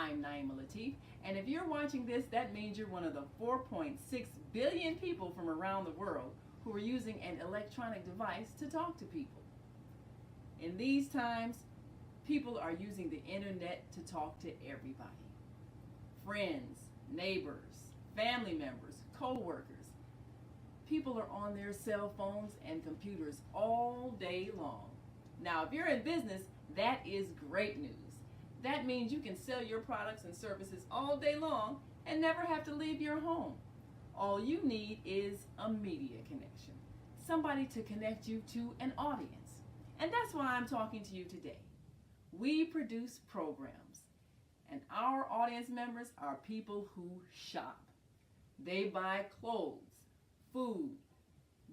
I'm Naima Latif, and if you're watching this, that means you're one of the 4.6 billion people from around the world who are using an electronic device to talk to people. In these times, people are using the internet to talk to everybody. Friends, neighbors, family members, co-workers. People are on their cell phones and computers all day long. Now, if you're in business, that is great news. That means you can sell your products and services all day long and never have to leave your home. All you need is a media connection, somebody to connect you to an audience. And that's why I'm talking to you today. We produce programs, and our audience members are people who shop. They buy clothes, food,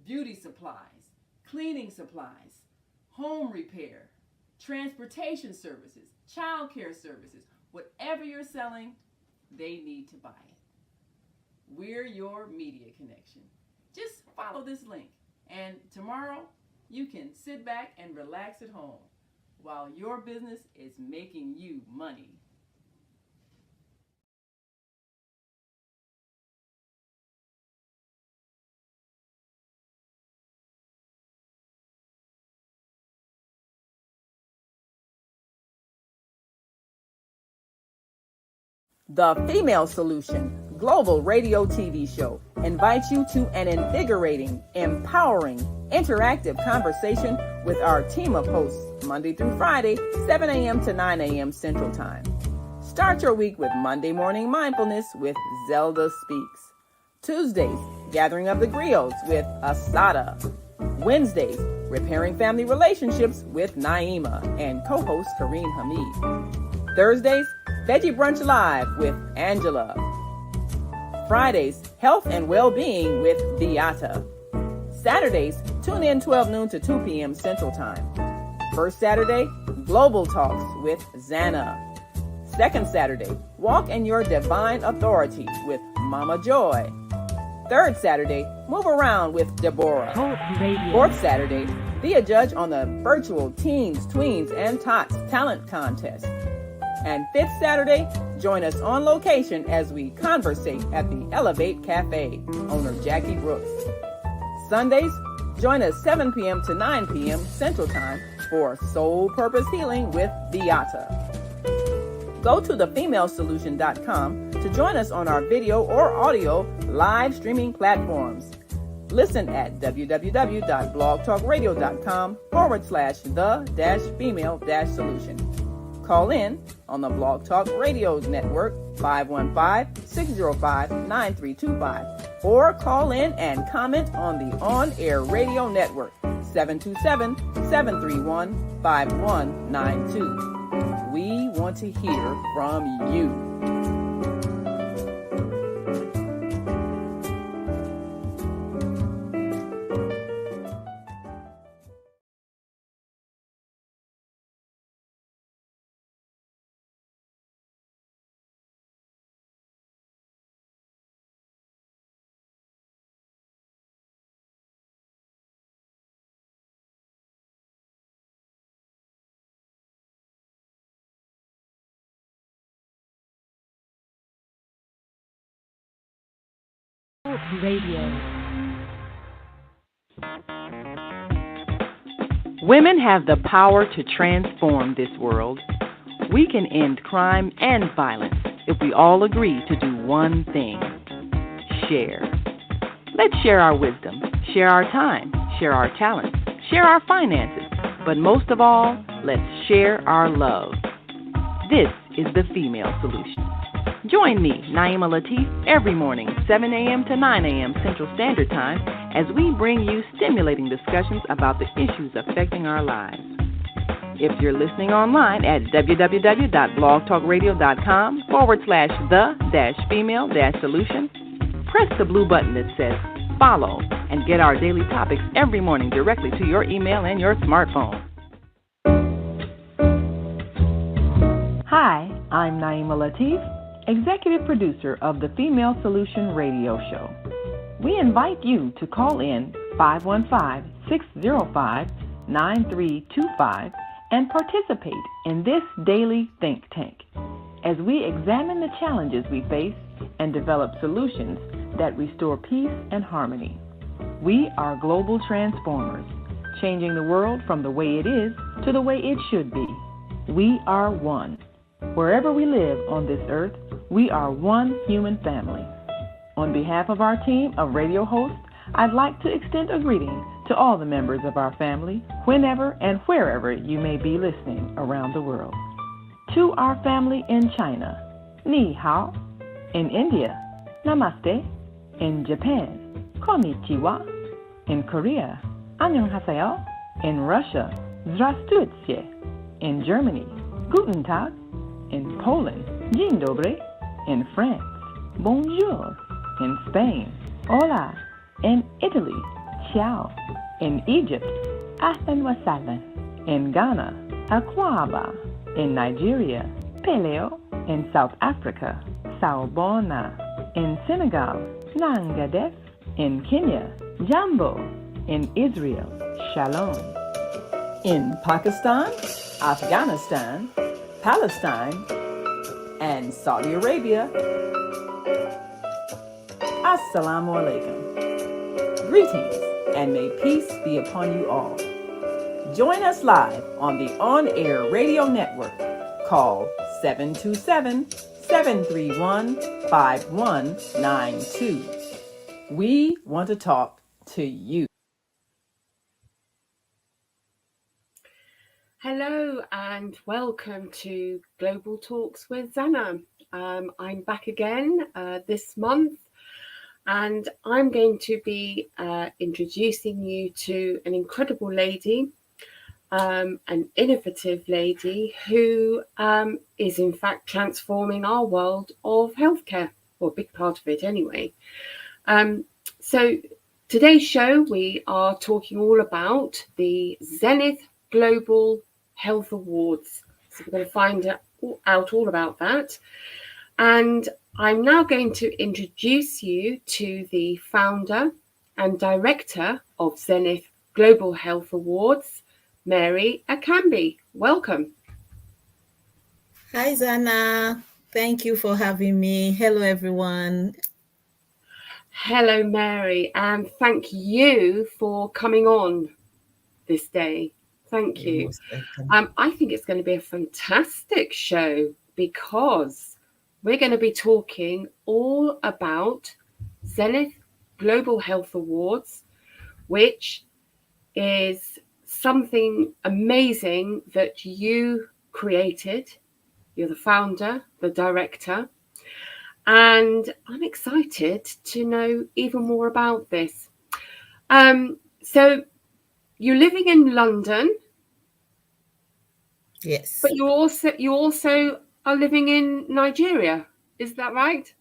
beauty supplies, cleaning supplies, home repair, transportation services, child care services. Whatever you're selling, they need to buy it. We're your media connection. Just follow this link, and tomorrow you can sit back and relax at home while your business is making you money. The Female Solution Global Radio TV Show invites you to an invigorating, empowering, interactive conversation with our team of hosts Monday through Friday, 7 a.m. to 9 a.m. Central Time. Start your week with Monday Morning Mindfulness with Zelda Speaks. Tuesdays, Gathering of the Griots with Asada. Wednesdays, Repairing Family Relationships with Naima and co-host Kareem Hamid. Thursdays, Veggie Brunch Live with Angela. Fridays, Health and Well-Being with Beata. Saturdays, tune in 12 noon to 2 p.m. Central Time. First Saturday, Global Talks with Zanna. Second Saturday, Walk in Your Divine Authority with Mama Joy. Third Saturday, Move Around with Deborah. Fourth Saturday, be a judge on the virtual Teens, Tweens, and Tots Talent Contest. And fifth Saturday, join us on location as we conversate at the Elevate Cafe, owner Jackie Brooks. Sundays, join us 7 p.m. to 9 p.m. Central Time for Soul Purpose Healing with Beata. Go to thefemalesolution.com to join us on our video or audio live streaming platforms. Listen at www.blogtalkradio.com/the-female-solution. Call in on the Blog Talk Radio Network 515-605-9325 or call in and comment on the On-Air Radio Network 727-731-5192. We want to hear from you. Radio. Women have the power to transform this world. We can end crime and violence if we all agree to do one thing: share. Let's share our wisdom, share our time, share our talents, share our finances, but most of all, let's share our love. This is the Female Solution. Join me, Naima Latif, every morning, 7 a.m. to 9 a.m. Central Standard Time, as we bring you stimulating discussions about the issues affecting our lives. If you're listening online at www.blogtalkradio.com/the-female-solution, press the blue button that says follow and get our daily topics every morning directly to your email and your smartphone. Hi, I'm Naima Latif, Executive Producer of the Female Solution Radio Show. We invite you to call in 515-605-9325 and participate in this daily think tank. as we examine the challenges we face and develop solutions that restore peace and harmony. We are global transformers, changing the world from the way it is to the way it should be. We are one. Wherever we live on this earth, we are one human family. On behalf of our team of radio hosts, I'd like to extend a greeting to all the members of our family, whenever and wherever you may be listening around the world. To our family in China, Ni Hao. In India, Namaste. In Japan, Konnichiwa. In Korea, Annyeonghaseyo. In Russia, Здравствуйте. In Germany, Guten Tag. In Poland, Dzień dobry. In France, Bonjour. In Spain, Hola. In Italy, Ciao. In Egypt, Ahlan wa sahlan. In Ghana, Akwaba. In Nigeria, Peleo. In South Africa, Sawubona. In Senegal, Nangadef. In Kenya, Jambo. In Israel, Shalom. In Pakistan, Afghanistan, Palestine, and Saudi Arabia, Assalamu alaikum. Greetings, and may peace be upon you all. Join us live on the on-air radio network. Call 727-731-5192. We want to talk to you. Hello and welcome to Global Talks with Zanna. I'm back again this month, and I'm going to be introducing you to an incredible lady, an innovative lady who is in fact transforming our world of healthcare, or a big part of it anyway. So today's show, we are talking all about the Zenith Global Health Awards. So we're going to find out all about that. And I'm now going to introduce you to the founder and director of Zenith Global Health Awards, Mary Akambi. Welcome. Hi, Zanna. Thank you for having me. Hello, everyone. Hello, Mary, and thank you for coming on this day. Thank you. I think it's going to be a fantastic show because we're going to be talking all about Zenith Global Health Awards, which is something amazing that you created. You're the founder, the director, and I'm excited to know even more about this. So you're living in London. Yes. But you also are living in Nigeria. Is that right?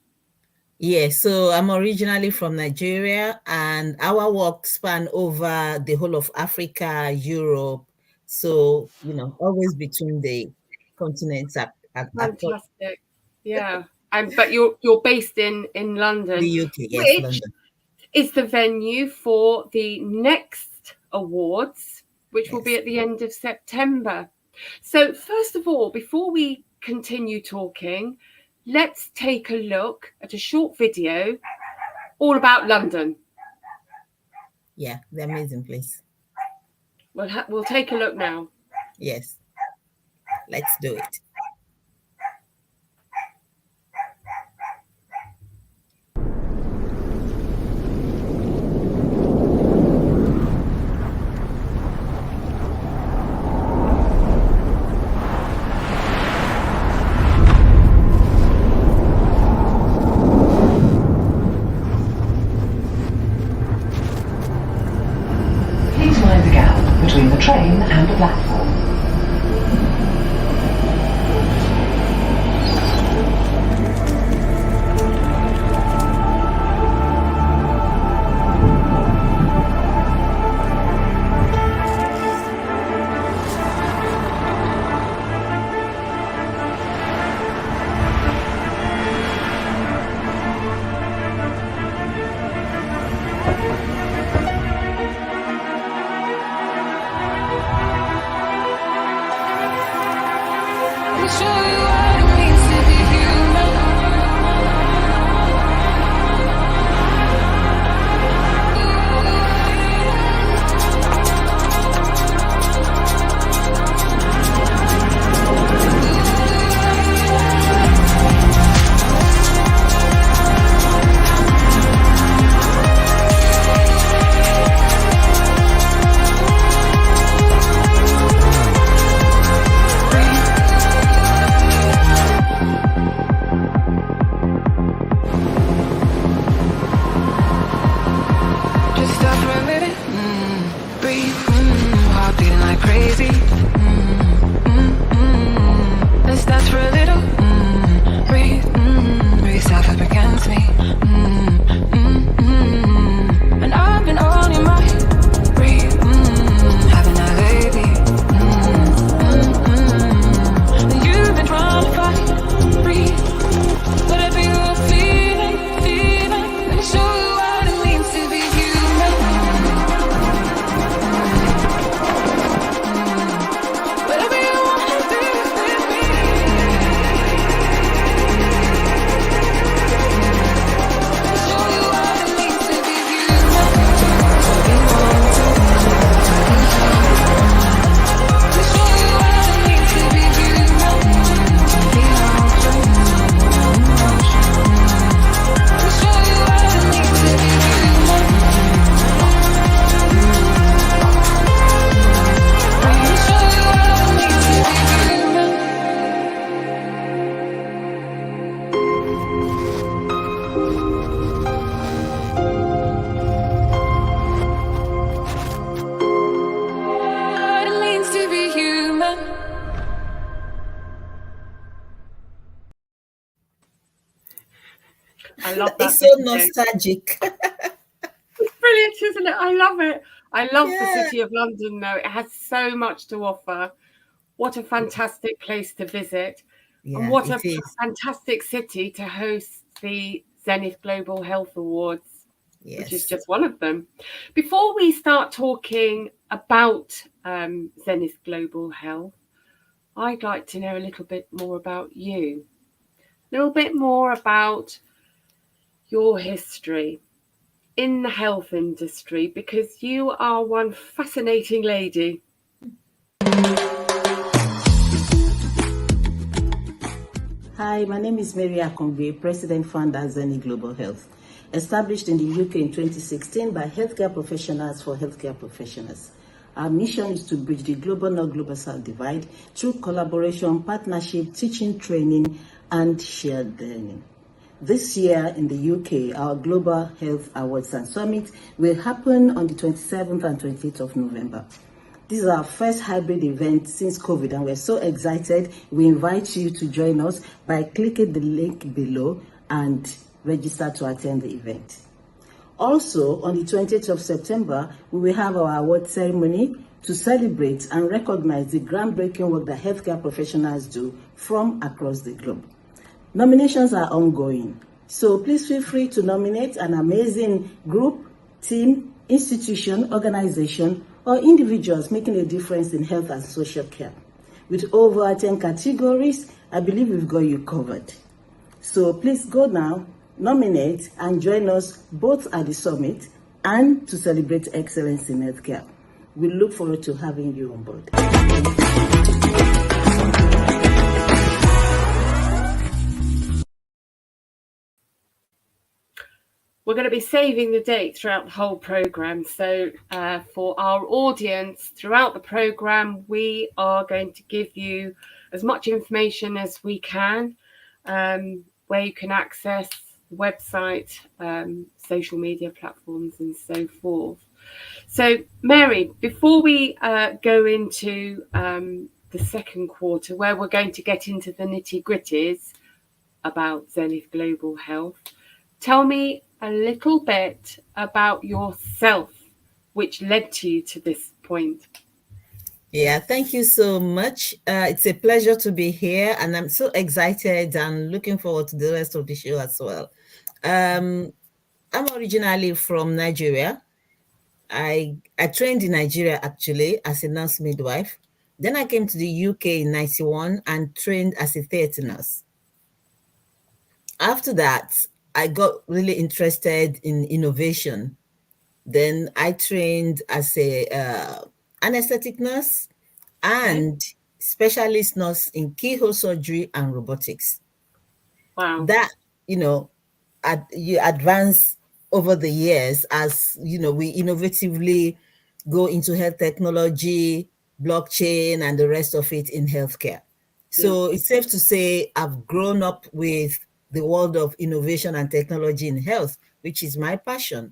Yes. So I'm originally from Nigeria, and our work span over the whole of Africa, Europe. So, always between the continents. Fantastic. Yeah. But you're based in London. The UK, yes, which London. Is the venue for the next awards, which will be Yes. at the end of September. So first of all, before we continue talking, let's take a look at a short video all about London. Yeah, the amazing place. We'll take a look now. Yes. Let's do it. Between the train and the platform. baby. Let's dance for a little. Breathe, breathe yourself up against me. And I've been on your mind. Breathe, having that baby. And you've been trying to fight. Breathe, whatever you're feeling. Let me show you what it means to be human. Whatever you want to do with me. Let me show you what it means to be human. Let me show you what it means to be human. Let me show you what it means to be human. Let me show you what it means to be human. What it means to be human. I love that. It's so video. nostalgic. It's brilliant, isn't it? I love it. I love the Yeah. City of London, though. It has so much to offer. What a fantastic place to visit. Yeah, And what a it is. fantastic city to host the Zenith Global Health Awards, which is Yes. just one of them. Before we start talking about Zenith Global Health, I'd like to know a little bit more about you, a little bit more about your history in the health industry, because you are one fascinating lady. Hi, my name is Mary Akongbe, President Founder Zenith Global Health, established in the UK in 2016 by healthcare professionals for healthcare professionals. Our mission is to bridge the global North Global South divide through collaboration, partnership, teaching, training, and shared learning. This year in the UK, our Global Health Awards and Summit will happen on the 27th and 28th of November. This is our first hybrid event since COVID, and we're so excited. We invite you to join us by clicking the link below and register to attend the event. Also, on the 20th of September, we will have our award ceremony to celebrate and recognize the groundbreaking work that healthcare professionals do from across the globe. Nominations are ongoing, so please feel free to nominate an amazing group, team, institution, organization, or individuals making a difference in health and social care. With over 10 categories, I believe we've got you covered. So please go now, nominate, and join us both at the summit and to celebrate excellence in healthcare. We look forward to having you on board. We're going to be saving the date throughout the whole programme. So for our audience throughout the programme, we are going to give you as much information as we can, where you can access the website, social media platforms, and so forth. So, Mary, before we go into the second quarter, where we're going to get into the nitty-gritties about Zenith Global Health, tell me a little bit about yourself, which led to you to this point. Yeah, thank you so much. It's a pleasure to be here, and I'm so excited and looking forward to the rest of the show as well. I'm originally from Nigeria. I trained in Nigeria actually as a nurse midwife. Then I came to the UK in 91 and trained as a theatre nurse. After that, I got really interested in innovation. Then I trained as a anesthetic nurse and specialist nurse in keyhole surgery and robotics. Wow. That, you advance over the years as, we innovatively go into health technology, blockchain, and the rest of it in healthcare. So it's safe to say I've grown up with the world of innovation and technology in health, which is my passion.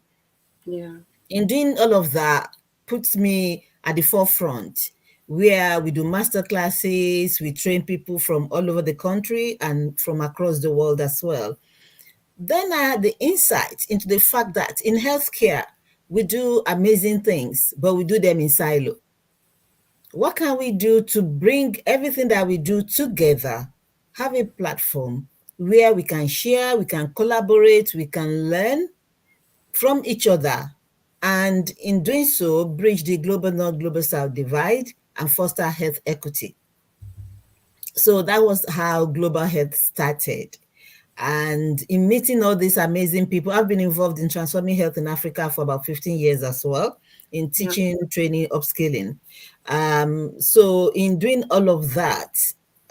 Yeah. In doing all of that puts me at the forefront where we do master classes, we train people from all over the country and from across the world as well. Then I had the insight into the fact that in healthcare, we do amazing things, but we do them in silo. What can we do to bring everything that we do together, have a platform where we can share, we can collaborate, we can learn from each other, and in doing so, bridge the global north, global south divide and foster health equity. So that was how Global Health started. And in meeting all these amazing people, I've been involved in transforming health in Africa for about 15 years as well, in teaching, training, upskilling. So in doing all of that,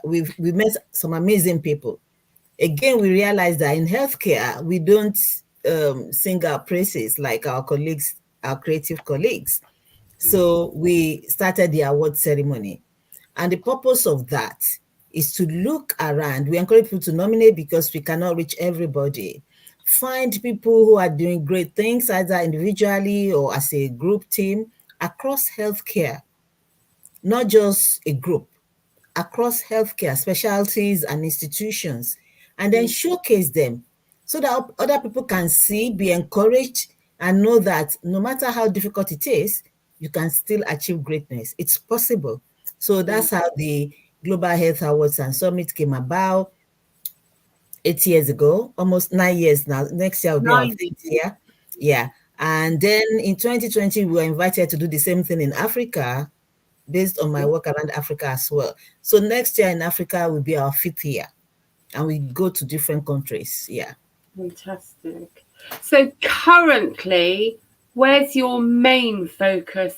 we met some amazing people. Again, we realized that in healthcare, we don't sing our praises like our colleagues, our creative colleagues. So we started the award ceremony. And the purpose of that is to look around. We encourage people to nominate because we cannot reach everybody. Find people who are doing great things, either individually or as a group team across healthcare, not just a group, across healthcare specialties and institutions, and then showcase them so that other people can see, be encouraged, and know that no matter how difficult it is, you can still achieve greatness. It's possible. So that's how the Global Health Awards and Summit came about 8 years ago, almost 9 years now. Next year will be our 5th year. Yeah. And then in 2020, we were invited to do the same thing in Africa based on my work around Africa as well. So next year in Africa will be our 5th year. And we go to different countries. Yeah. Fantastic. So currently, where's your main focus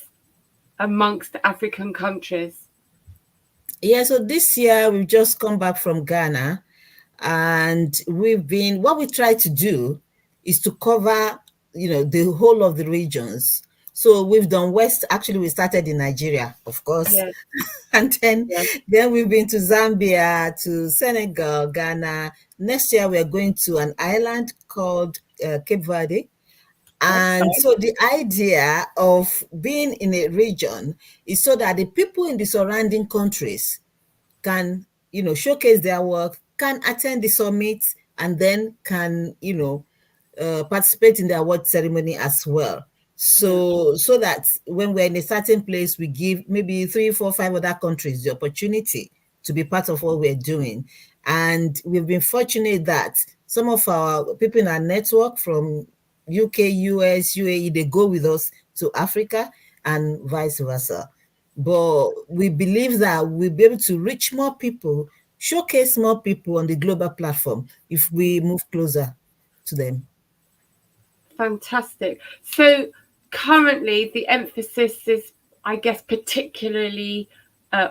amongst African countries? Yeah, so this year we've just come back from Ghana, and what we try to do is to cover, the whole of the regions. So we've done West, actually we started in Nigeria, of course. Yes. And then we've been to Zambia, to Senegal, Ghana. Next year we're going to an island called Cape Verde. And so the idea of being in a region is so that the people in the surrounding countries can, showcase their work, can attend the summit, and then can, participate in the award ceremony as well. So that when we're in a certain place, we give maybe 3, 4, 5 other countries the opportunity to be part of what we're doing. And we've been fortunate that some of our people in our network from UK, US, UAE, they go with us to Africa and vice versa. But we believe that we'll be able to reach more people, showcase more people on the global platform if we move closer to them. Fantastic. So currently the emphasis is, I guess, particularly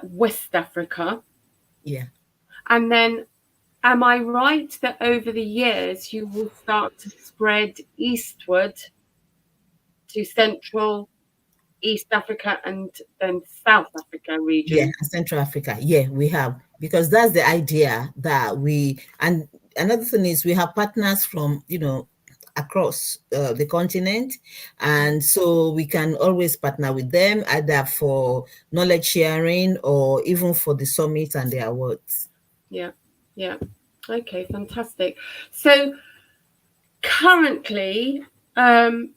West Africa. Yeah. And then am I right that over the years you will start to spread eastward to Central, East Africa, and then South Africa region? Yeah, Central Africa. Yeah, we have, because that's the idea that and another thing is we have partners from, across the continent. And so we can always partner with them either for knowledge sharing or even for the summit and the awards. Yeah. Okay, fantastic. So currently, the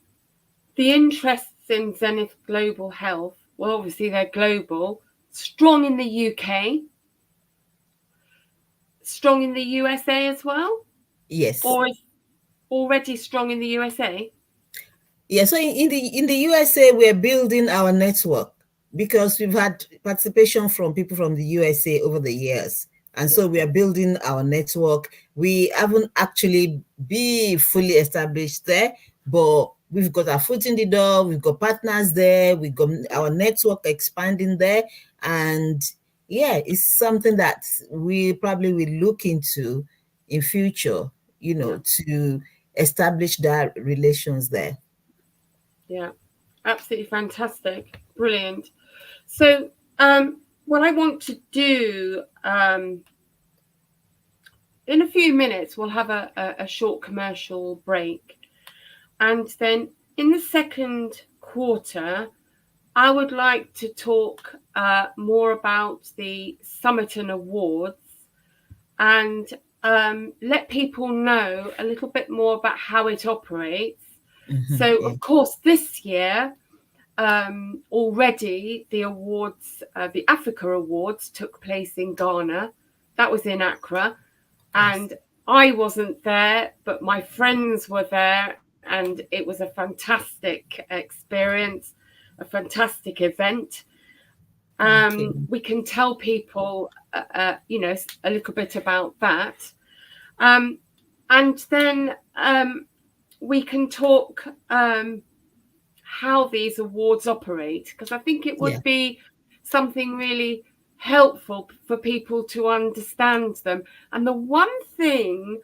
interests in Zenith Global Health, well, obviously they're global, strong in the UK, strong in the USA as well? Yes. Or is already strong in the USA? Yeah, so in the USA, we're building our network because we've had participation from people from the USA over the years. And so we are building our network. We haven't actually be fully established there, but we've got our foot in the door. We've got partners there. We've got our network expanding there. And yeah, it's something that we probably will look into in future, to establish that relations there. Yeah, absolutely fantastic. Brilliant. So what I want to do in a few minutes, we'll have a short commercial break. And then in the second quarter, I would like to talk more about the Summit and Awards and let people know a little bit more about how it operates. So, of course, this year, already the awards, the Africa Awards took place in Ghana. That was in Accra. And I wasn't there, but my friends were there. And it was a fantastic experience, a fantastic event. We can tell people, a little bit about that. And then we can talk how these awards operate, because I think it would be something really helpful for people to understand them. And the one thing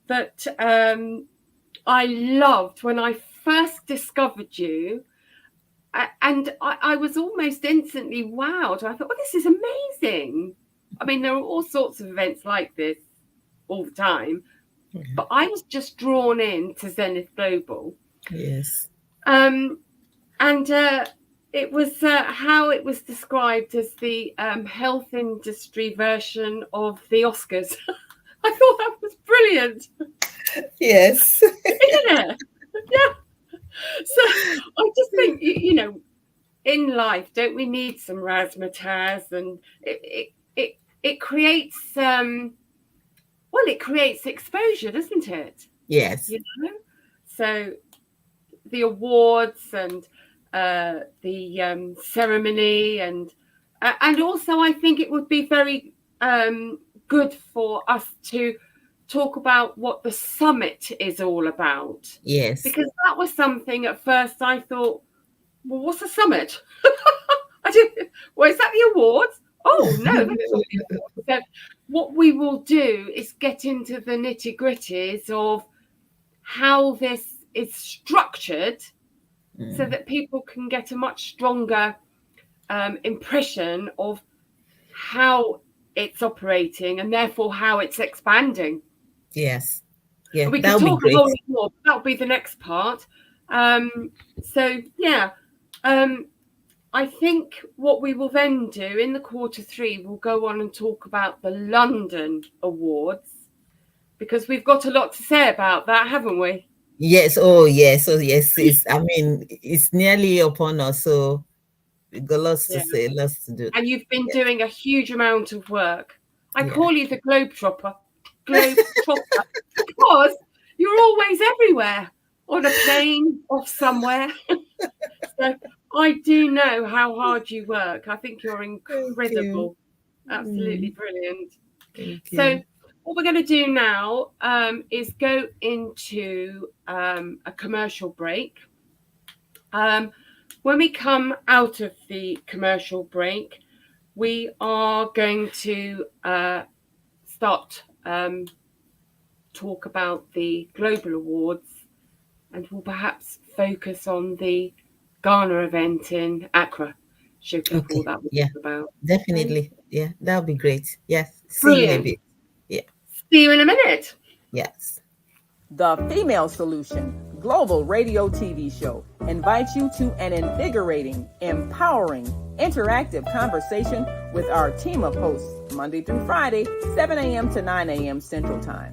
that I loved when I first discovered you, and I was almost instantly wowed. I thought, this is amazing. I mean, there are all sorts of events like this all the time, but I was just drawn in to Zenith Global. Yes. And it was how it was described as the health industry version of the Oscars. I thought that was brilliant. Yes. Isn't it? Yeah. So I just think, in life, don't we need some razzmatazz? And it creates, it creates exposure, doesn't it? Yes. So the awards and the ceremony, and also I think it would be very good for us to talk about what the summit is all about. Yes. Because that was something at first I thought, well, what's a summit? Well, is that the awards? Oh, no, that's not the awards. So what we will do is get into the nitty-gritties of how this is structured so that people can get a much stronger impression of how it's operating and therefore how it's expanding. Yes. Yeah, we can talk a whole lot more. That'll be the next part. I think what we will then do in the Q3, we'll go on and talk about the London Awards, because we've got a lot to say about that, haven't we? Yes. Oh, yes. Oh, yes. It's nearly upon us. So we've got lots to say, lots to do. And you've been doing a huge amount of work. I call you the Globetrotter, because you're always everywhere, on a plane, off somewhere. So I do know how hard you work. I think you're incredible. Absolutely brilliant. So what we're going to do now is go into a commercial break. When we come out of the commercial break, we are going to start talk about the Global Awards, and we'll perhaps focus on the Ghana event in Accra. Show people that we're about. Definitely. Yeah, that'll be great. Yes. Brilliant. See you in a bit. Yeah. See you in a minute. Yes. The Female Solution Global Radio TV show invites you to an invigorating, empowering, interactive conversation with our team of hosts Monday through Friday, 7 a.m. to 9 a.m. Central Time.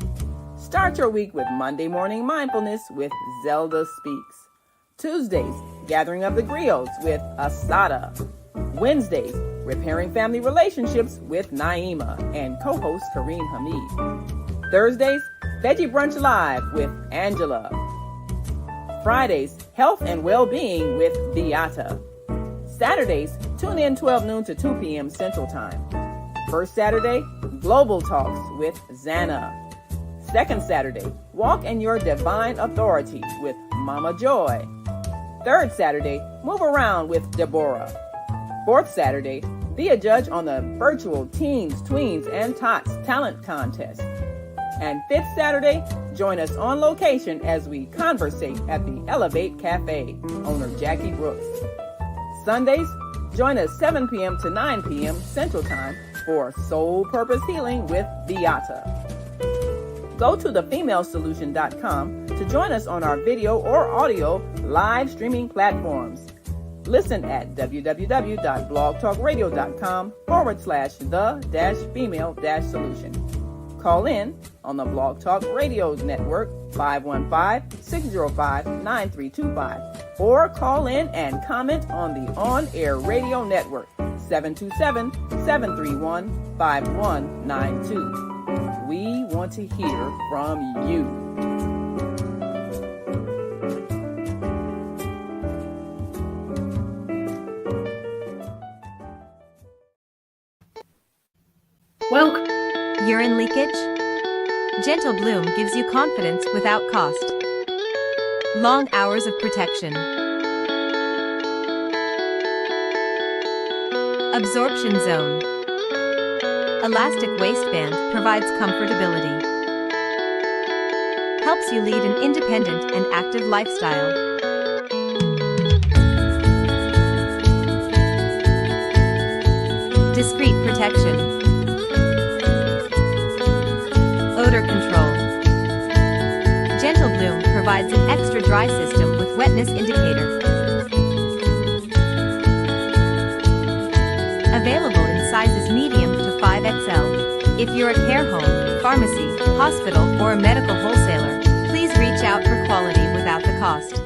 Start your week with Monday Morning Mindfulness with Zelda Speaks. Tuesdays, Gathering of the Griots with Asada. Wednesdays, Repairing Family Relationships with Naima and co-host Kareem Hamid. Thursdays, Veggie Brunch Live with Angela. Fridays, Health and Well-Being with Beata. Saturdays, tune in 12 noon to 2 p.m. Central Time. First Saturday, Global Talks with Zanna. Second Saturday, Walk in Your Divine Authority with Mama Joy. Third Saturday, Move Around with Deborah. Fourth Saturday, be a judge on the virtual Teens, Tweens, and Tots Talent Contest. And fifth Saturday, join us on location as we conversate at the Elevate Cafe, owner Jackie Brooks. Sundays, join us 7 p.m. to 9 p.m. Central Time for Soul Purpose Healing with Beata. Go to thefemalesolution.com to join us on our video or audio live streaming platforms. Listen at www.blogtalkradio.com/the-female-solution. Call in on the Blog Talk Radio Network 515-605-9325 or call in and comment on the on-air radio network 727-731-5192. We want to hear from you. Welcome. Urine leakage? Gentle Bloom gives you confidence without cost. Long hours of protection. Absorption zone. Elastic waistband provides comfortability. Helps you lead an independent and active lifestyle. Discreet protection. Odor control. Gentle Bloom provides an extra dry system with wetness indicator. Available in sizes medium to 5XL. If you're a care home, pharmacy, hospital, or a medical wholesaler, please reach out for quality without the cost.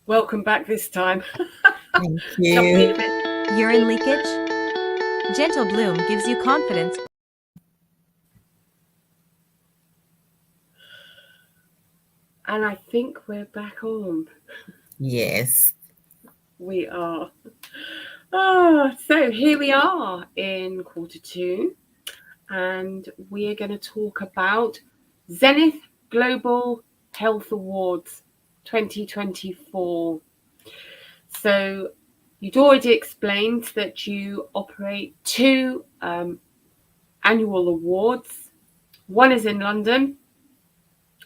Welcome back this time. Thank you. Urine leakage? Gentle Bloom gives you confidence. And I think we're back on. Yes. We are. Oh, so here we are in quarter two, and we are going to talk about Zenith Global Health Awards 2024. So you'd already explained that you operate two annual awards. One is in London,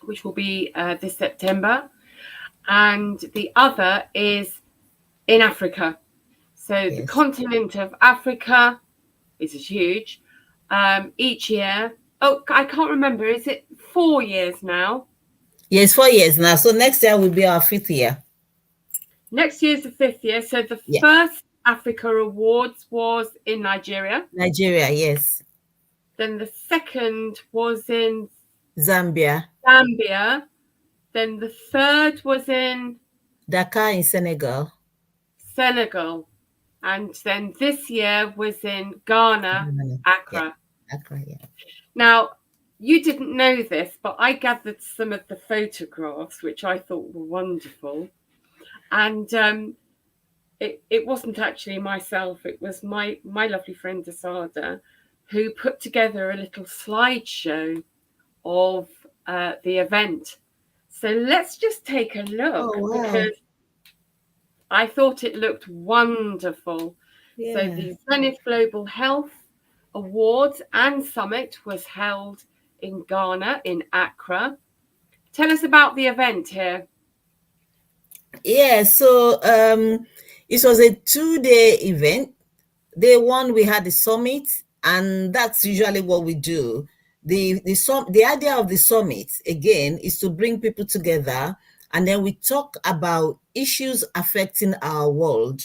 which will be this September, and the other is in Africa. So Yes. the continent of Africa is huge. Each year, I can't remember, is it 4 years now? Yes, 4 years now. So next year will be our 5th year. Next year's the 5th year. So the first Africa Awards was in Nigeria. Nigeria, yes. Then the second was in Zambia. Zambia. Then the third was in Dakar in Senegal. Senegal. And then this year was in Ghana, Accra. Yeah. Accra, yeah. Now, you didn't know this, but I gathered some of the photographs, which I thought were wonderful. And it wasn't actually myself. It was my lovely friend Asada, who put together a little slideshow of the event. So let's just take a look, because I thought it looked wonderful. Yeah. So the Zenith Global Health Awards and Summit was held in Ghana, in Accra. Tell us about the event here. Yeah, so it was a 2-day event. Day one, we had the summit, and that's usually what we do. The idea of the summit, again, is to bring people together, and then we talk about issues affecting our world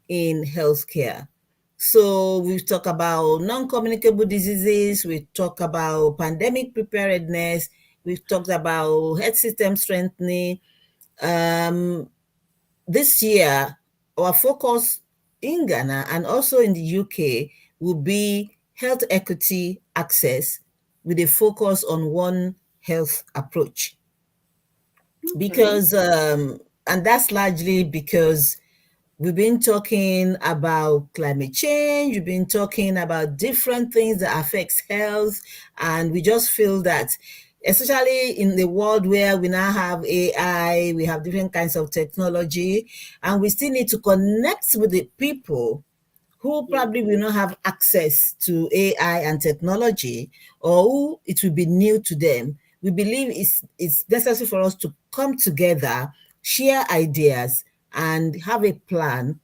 in healthcare. So we talk about non-communicable diseases, we talk about pandemic preparedness, we've talked about health system strengthening. This year, our focus in Ghana and also in the UK will be health equity access with a focus on One Health approach. Because, and that's largely because we've been talking about climate change, we've been talking about different things that affects health, and we just feel that, especially in the world where we now have AI, we have different kinds of technology, and we still need to connect with the people who probably will not have access to AI and technology, or who it will be new to them. We believe it's necessary for us to come together, share ideas, and have a plan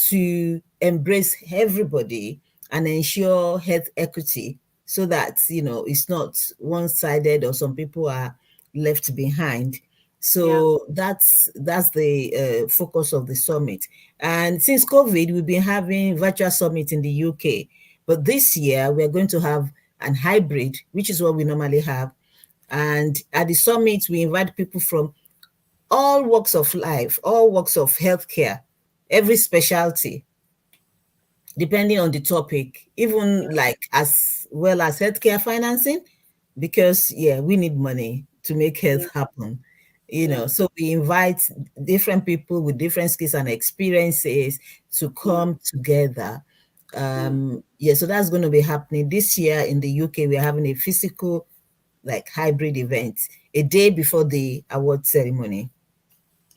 to embrace everybody and ensure health equity, so that, it's not one-sided or some people are left behind. So that's the focus of the summit. And since COVID, we've been having virtual summit in the UK, but this year we're going to have an hybrid, which is what we normally have. And at the summit, we invite people from all walks of life, all walks of healthcare, every specialty, depending on the topic, even like as well as healthcare financing, because we need money to make health happen. So we invite different people with different skills and experiences to come together. So that's going to be happening this year in the UK. We're having a physical, like, hybrid event a day before the award ceremony.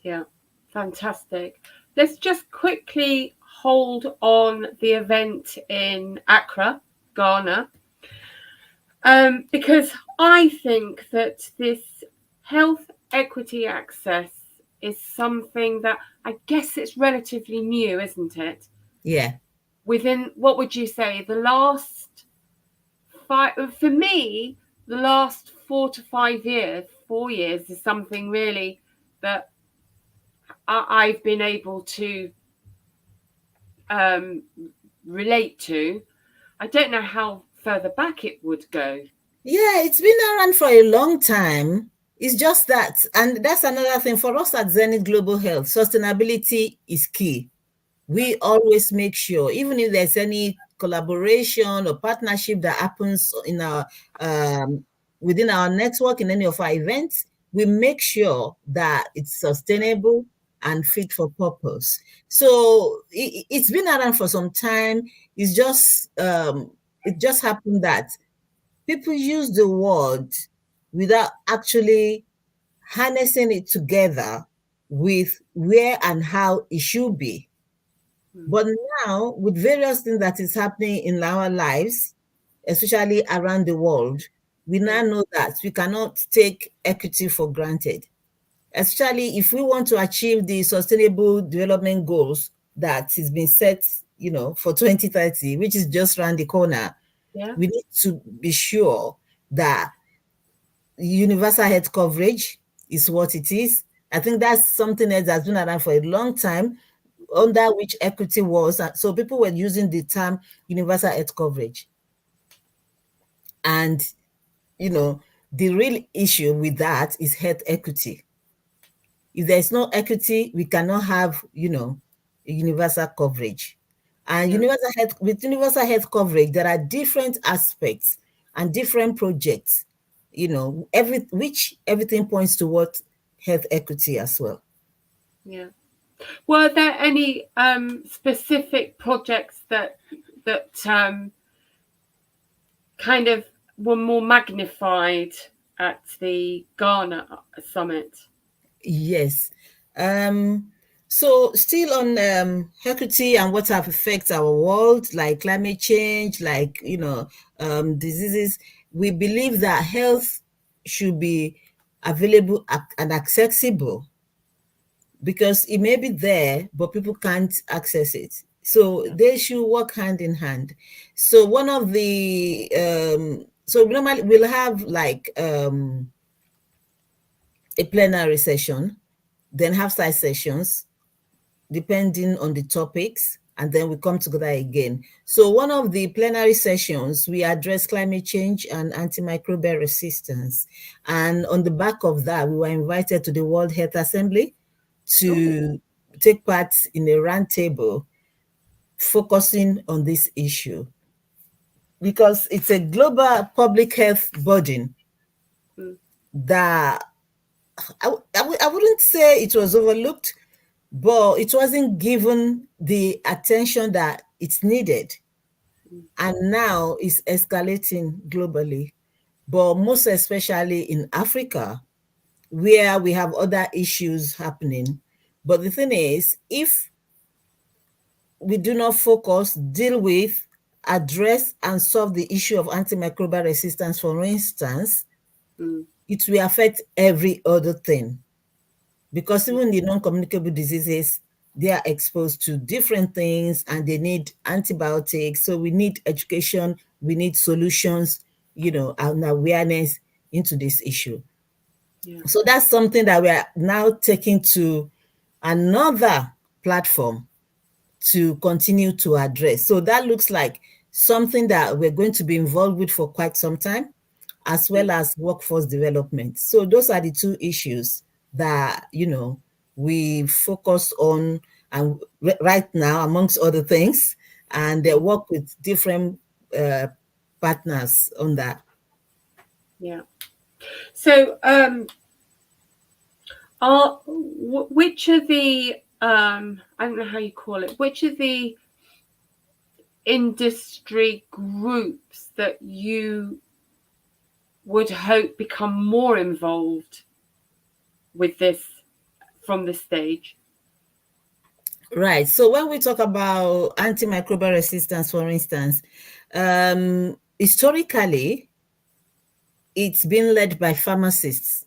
Yeah, fantastic. Let's just quickly hold on the event in Accra, Ghana, because I think that this health equity access is something that, I guess, it's relatively new, isn't it? Yeah. Within, what would you say, the last 5, for me, the last 4 to 5 years, 4 years is something really that I've been able to relate to. I don't know how further back it would go. Yeah, it's been around for a long time. It's just that, and that's another thing for us at Zenith Global Health, sustainability is key. We always make sure, even if there's any collaboration or partnership that happens in our within our network, in any of our events, we make sure that it's sustainable and fit for purpose. So it's been around for some time. It's just it just happened that people use the word without actually harnessing it together with where and how it should be. But now, with various things that is happening in our lives, especially around the world, we now know that we cannot take equity for granted. Especially if we want to achieve the sustainable development goals that has been set, for 2030, which is just around the corner. We need to be sure that universal health coverage is what it is. I think that's something else that's been around for a long time, under which equity was. So people were using the term universal health coverage. And, the real issue with that is health equity. If there's no equity, we cannot have, a universal coverage. And with universal health coverage, there are different aspects and different projects, everything points toward health equity as well. Yeah. Were there any specific projects that kind of were more magnified at the Ghana summit? Yes. So still on equity and what have affects our world, like climate change, like, diseases, we believe that health should be available and accessible, because it may be there, but people can't access it. So they should work hand in hand. So one of the, so normally we'll have like a plenary session, then have side sessions, depending on the topics, and then we come together again. So one of the plenary sessions, we address climate change and antimicrobial resistance. And on the back of that, we were invited to the World Health Assembly to take part in a roundtable focusing on this issue, because it's a global public health burden that I wouldn't say it was overlooked, but it wasn't given the attention that it's needed. And now it's escalating globally, but most especially in Africa, where we have other issues happening. But the thing is, if we do not focus, deal with, address, and solve the issue of antimicrobial resistance, for instance, it will affect every other thing. Because even the non-communicable diseases, they are exposed to different things and they need antibiotics. So we need education, we need solutions, and awareness into this issue. Yeah. So that's something that we are now taking to another platform to continue to address. So that looks like something that we're going to be involved with for quite some time, as well as workforce development. So those are the two issues that, we focus on and right now, amongst other things, and they work with different partners on that. Yeah. So, which are the I don't know how you call it. Which are the industry groups that you would hope become more involved with this from this stage? Right. So when we talk about antimicrobial resistance, for instance, historically, it's been led by pharmacists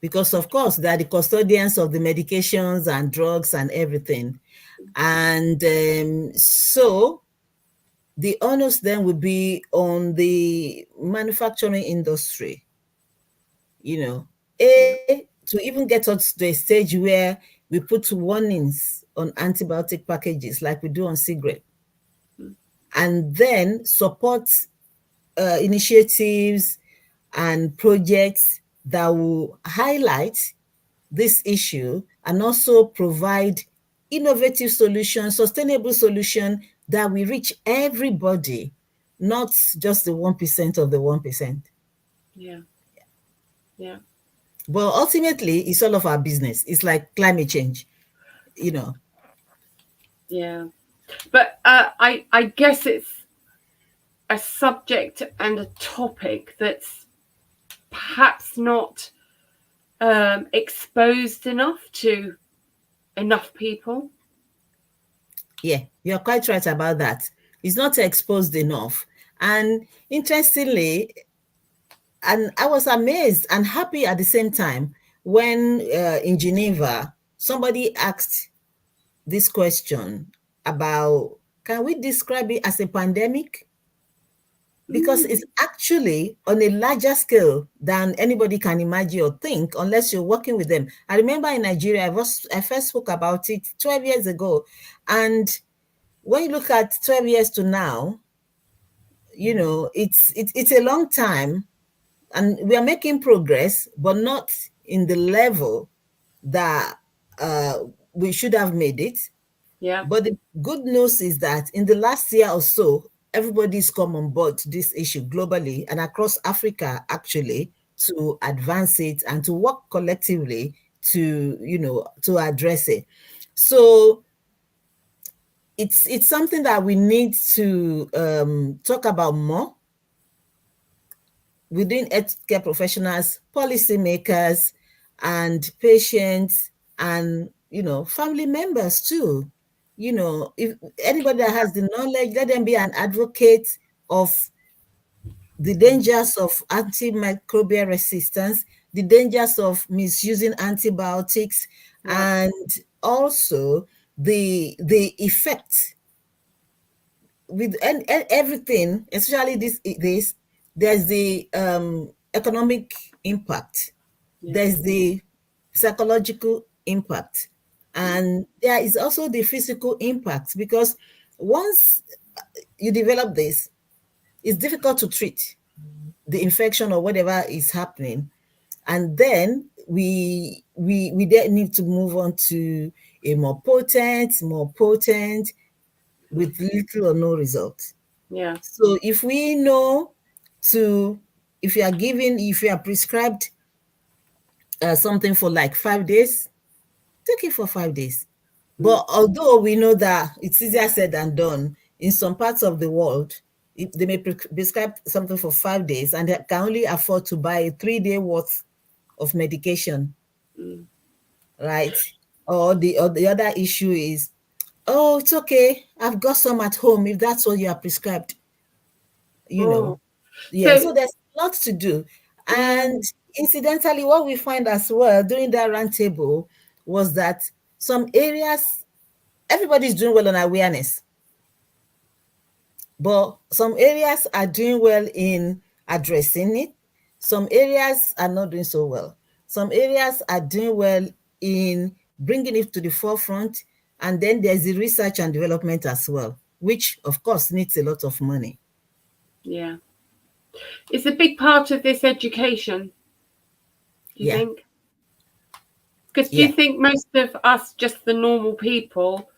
because, of course, they are the custodians of the medications and drugs and everything. And so the onus then would be on the manufacturing industry, to even get us to a stage where we put warnings on antibiotic packages like we do on cigarette, and then support initiatives and projects that will highlight this issue and also provide innovative solutions, sustainable solution that will reach everybody, not just the 1% of the 1%. Yeah. Yeah. But ultimately, it's all of our business. It's like climate change, Yeah. But I guess it's a subject and a topic that's perhaps not exposed enough to enough people. Yeah, you're quite right about that. It's not exposed enough. And interestingly, and I was amazed and happy at the same time when in Geneva, somebody asked this question about, can we describe it as a pandemic? Because it's actually on a larger scale than anybody can imagine or think unless you're working with them. I remember in Nigeria, I first spoke about it 12 years ago. And when you look at 12 years to now, it's a long time and we are making progress, but not in the level that we should have made it. Yeah. But the good news is that in the last year or so, everybody's come on board to this issue globally and across Africa, actually, to advance it and to work collectively to address it. So it's something that we need to talk about more within healthcare professionals, policymakers, and patients, and family members too. If anybody that has the knowledge, let them be an advocate of the dangers of antimicrobial resistance, the dangers of misusing antibiotics, and also the effect with everything, especially this, there's the economic impact, there's the psychological impact, and there is also the physical impact, because once you develop this, it's difficult to treat the infection or whatever is happening, and then we then need to move on to a more potent with little or no result. Yeah. So if we know if you are prescribed something for like 5 days, take it for 5 days. But although we know that it's easier said than done, in some parts of the world, they may prescribe something for 5 days and they can only afford to buy a 3-day worth of medication, right? Or the other issue is, oh, it's okay, I've got some at home, if that's what you are prescribed. Yeah, so there's lots to do. And incidentally, what we find as well during that roundtable was that some areas, everybody's doing well on awareness, but some areas are doing well in addressing it. Some areas are not doing so well. Some areas are doing well in bringing it to the forefront. And then there's the research and development as well, which of course needs a lot of money. Yeah. It's a big part of this education, do you think? Because do you think most of us, just the normal people,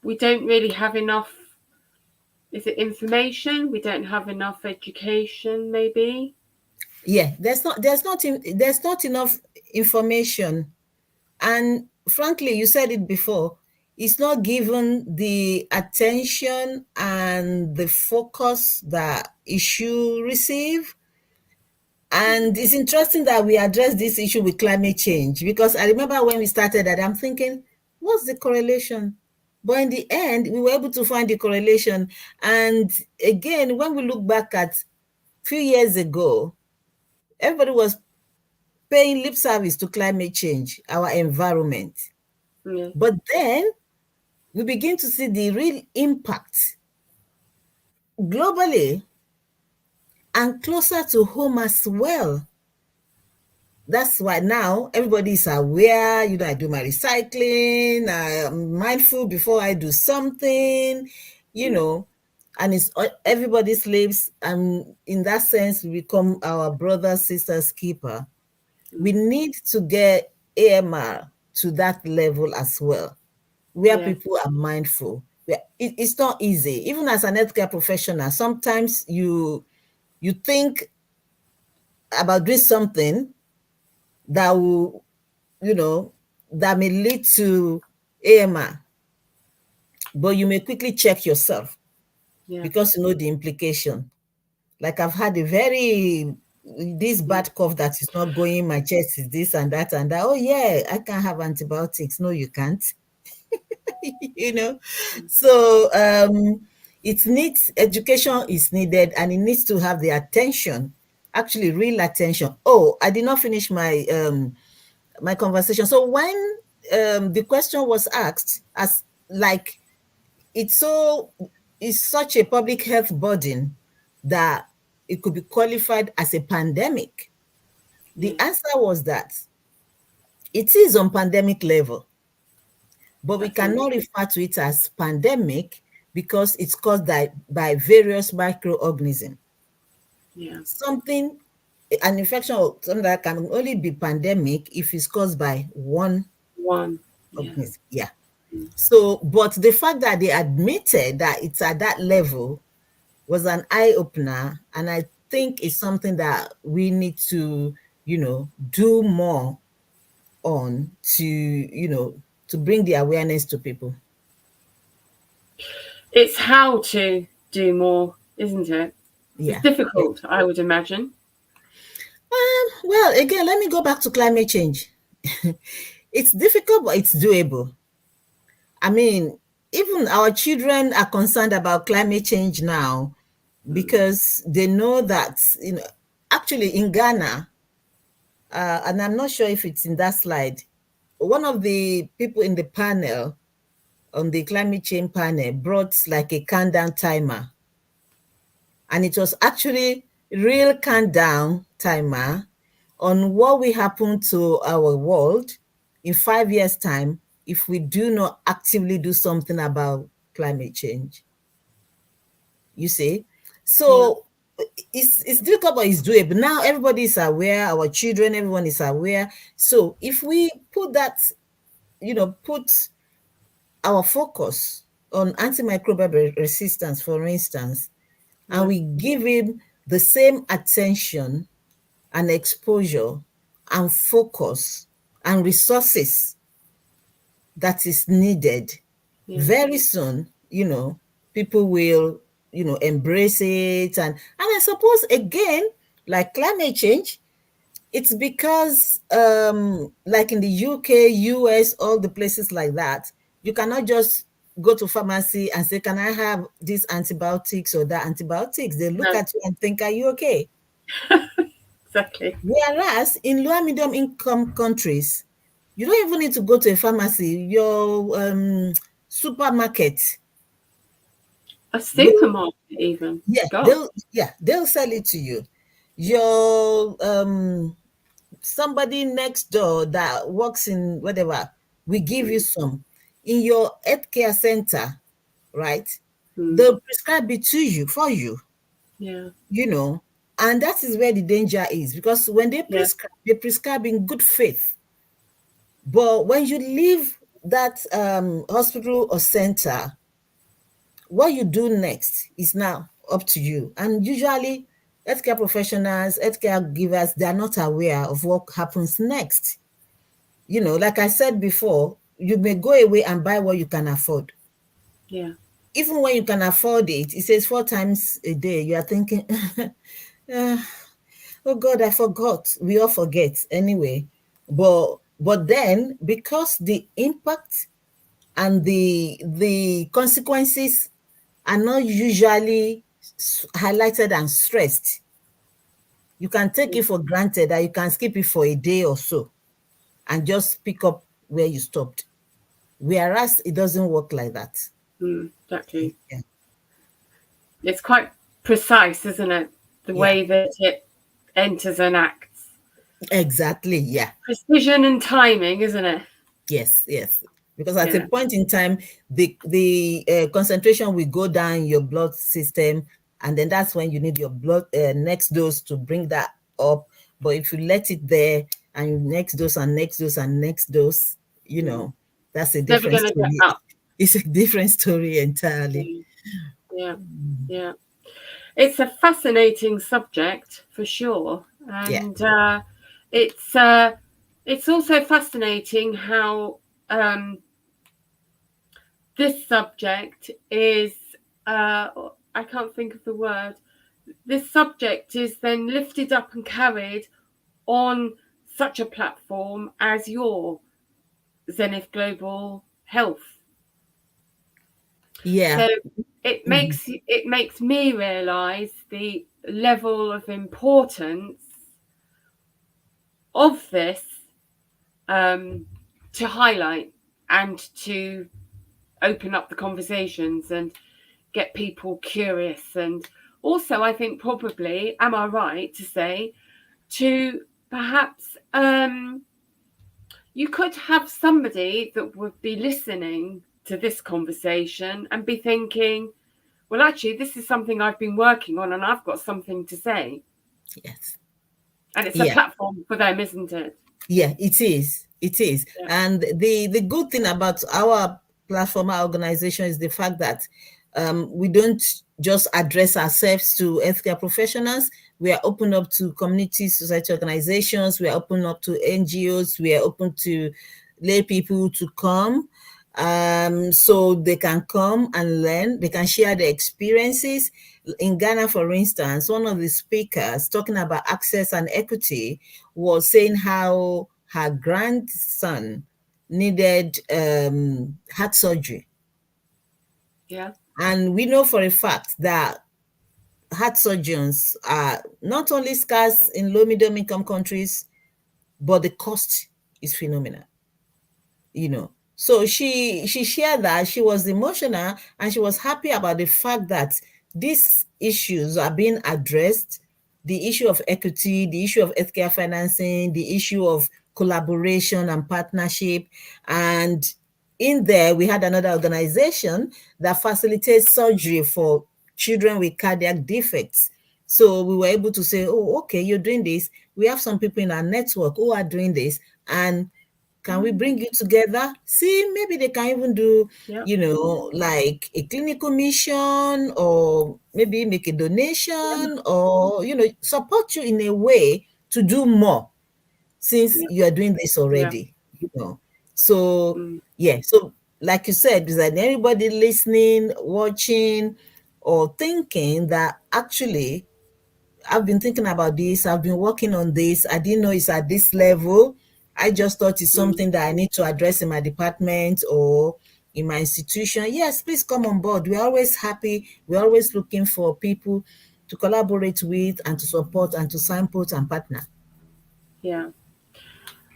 we don't really have enough, is it information? We don't have enough education, maybe? Yeah, there's not enough information. And frankly, you said it before, it's not given the attention and the focus that it should receive. And it's interesting that we address this issue with climate change, because I remember when we started that, I'm thinking, what's the correlation? But in the end, we were able to find the correlation. And again, when we look back at a few years ago, everybody was paying lip service to climate change, our environment. Yeah. But then we begin to see the real impact globally and closer to home as well. That's why now everybody is aware. I do my recycling, I'm mindful before I do something, and it's everybody's lives. And in that sense, we become our brother, sister's keeper. We need to get AMR to that level as well, where people are mindful. It's not easy. Even as an healthcare professional, sometimes you think about doing something that will, that may lead to AMR, but you may quickly check yourself because you know the implication. Like I've had this bad cough that is not going, my chest is this and that and that. Oh yeah, I can have antibiotics. No, you can't. So it needs, education is needed, and it needs to have the attention, actually real attention. Oh, I did not finish my my conversation. So when the question was asked, as like it's such a public health burden that it could be qualified as a pandemic. The answer was that it is on pandemic level, but we cannot refer to it as pandemic because it's caused by various microorganisms. Yeah. An infection or something that can only be pandemic if it's caused by one organism. Yeah. So, but the fact that they admitted that it's at that level was an eye opener, and I think it's something that we need to, do more on to bring the awareness to people. It's how to do more, isn't it? Yeah. It's difficult, I would imagine. Well, again, let me go back to climate change. It's difficult, but it's doable. I mean, even our children are concerned about climate change now because they know that, actually in Ghana, and I'm not sure if it's in that slide, one of the people in the panel, on the climate change panel, brought like a countdown timer. And it was actually real countdown timer on what will happen to our world in 5 years' time if we do not actively do something about climate change. You see? So it's difficult, but it's doable. Now everybody is aware, our children, everyone is aware. So if we put that, put our focus on antimicrobial resistance, for instance, and we give him the same attention and exposure and focus and resources that is needed, very soon, people will, embrace it. And I suppose, again, like climate change, it's because, like in the UK, US, all the places like that, you cannot just go to pharmacy and say, can I have these antibiotics or that antibiotics? They look at you and think, are you okay? Exactly. Whereas in low and medium income countries, you don't even need to go to a pharmacy. Your supermarket. A supermarket even. Yeah, they'll sell it to you. Your somebody next door that works in whatever, we give you some. In your healthcare center, right? They'll prescribe it to you, for you. Yeah. You know, and that is where the danger is, because when they prescribe in good faith. But when you leave that hospital or center, what you do next is now up to you. And usually, healthcare professionals, healthcare givers, they are not aware of what happens next. You know, like I said before, you may go away and buy what you can afford. Yeah. Even when you can afford it, it says 4 times a day, you are thinking, oh God, I forgot. We all forget anyway. But then, because the impact and the consequences are not usually highlighted and stressed, you can take it for granted that you can skip it for a day or so and just pick up where you stopped. Whereas it doesn't work like that. Exactly. Yeah. It's quite precise, isn't it? The way that it enters and acts. Exactly. Yeah. Precision and timing, isn't it? Yes. Because at a point in time, the concentration will go down in your blood system, and then that's when you need your blood next dose to bring that up. But if you let it there and you next dose and next dose and next dose, you know, that's a Never different going to get story. up. It's a different story entirely. Yeah. It's a fascinating subject for sure, and it's also fascinating how this subject is I can't think of the word. This subject is then lifted up and carried on such a platform as your Zenith Global Health. Yeah. So it makes me realise the level of importance of this to highlight and to open up the conversations and get people curious. And also, I think probably, am I right to say, to perhaps you could have somebody that would be listening to this conversation and be thinking, well, actually, this is something I've been working on and I've got something to say. Yes. And it's a platform for them, isn't it? Yeah, it is. It is. Yeah. And the good thing about our platform, our organization, is the fact that we don't just address ourselves to healthcare professionals. We are open up to community society organizations. We are open up to NGOs. We are open to lay people to come. So they can come and learn. They can share their experiences. In Ghana, for instance, one of the speakers talking about access and equity was saying how her grandson needed heart surgery. Yeah. And we know for a fact that heart surgeons are not only scarce in low middle income countries, but the cost is phenomenal. You know, so she shared that she was emotional and she was happy about the fact that these issues are being addressed. The issue of equity, the issue of healthcare financing, the issue of collaboration and partnership. And in there, we had another organization that facilitates surgery for children with cardiac defects. So we were able to say, oh, okay, you're doing this. We have some people in our network who are doing this. And can we bring you together? See, maybe they can even do, you know, like a clinical mission, or maybe make a donation, or, you know, support you in a way to do more, since you are doing this already, you know. So, so like you said, is that anybody listening, watching, or thinking that actually, I've been thinking about this, I've been working on this, I didn't know it's at this level. I just thought it's something that I need to address in my department or in my institution. Yes, please come on board. We're always happy. We're always looking for people to collaborate with and to support and to signpost and partner. Yeah,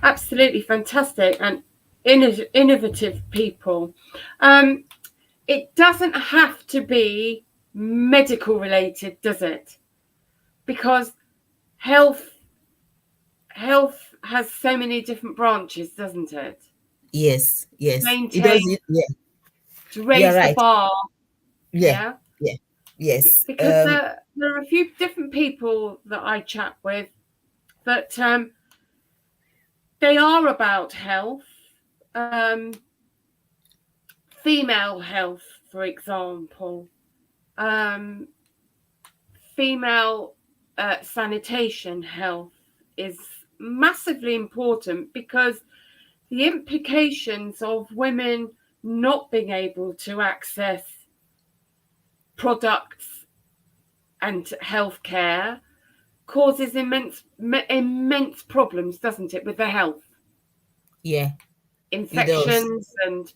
absolutely fantastic and innovative people. It doesn't have to be medical related, does it? Because health health has so many different branches, doesn't it? Yes, yes. It does. Maintain, Yeah, to you're raise the right. bar. Yeah, Yeah. yeah, yes. Because there are a few different people that I chat with that they are about health, female health, for example, female sanitation health is massively important because the implications of women not being able to access products and healthcare causes immense problems, doesn't it, with their health? Yeah, it does. Infections and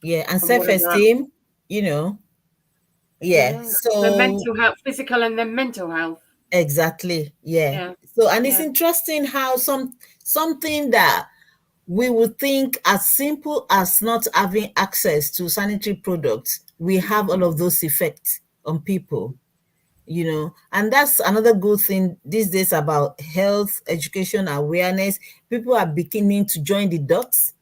Yeah, and whatever else. self-esteem, you know. Yeah. Yeah, the So mental health, physical and then mental health. exactly. Yeah. Yeah, So, and it's yeah, interesting how something that we would think as simple as not having access to sanitary products, we have all of those effects on people, you know. And that's another good thing these days about health, education, awareness. People are beginning to join the dots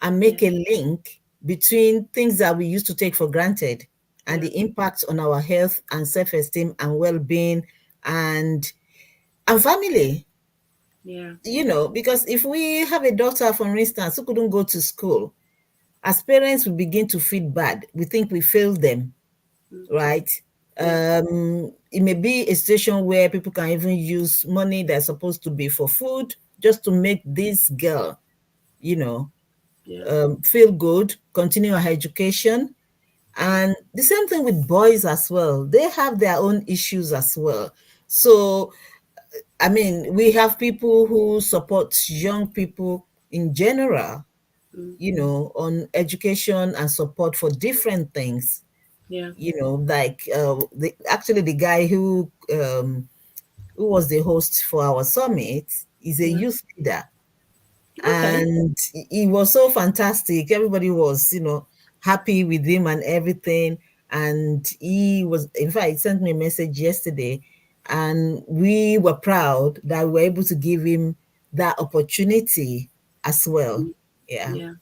and make a link between things that we used to take for granted and the impact on our health and self-esteem and well-being and family. yeah, You know, because if we have a daughter, for instance, who couldn't go to school, as parents, we begin to feel bad. We think we failed them, right? yeah, It may be a situation where people can even use money that's supposed to be for food just to make this girl, you know, yeah. feel good, continue her education. And the same thing with boys as well. They have their own issues as well. So, I mean, we have people who support young people in general, you know, on education and support for different things. Yeah. You know, like actually the guy who was the host for our summit is a Yeah. youth leader, Okay. and he was so fantastic. Everybody was, you know, happy with him and everything. And he was, in fact, he sent me a message yesterday, and we were proud that we were able to give him that opportunity as well. Yeah. Yeah.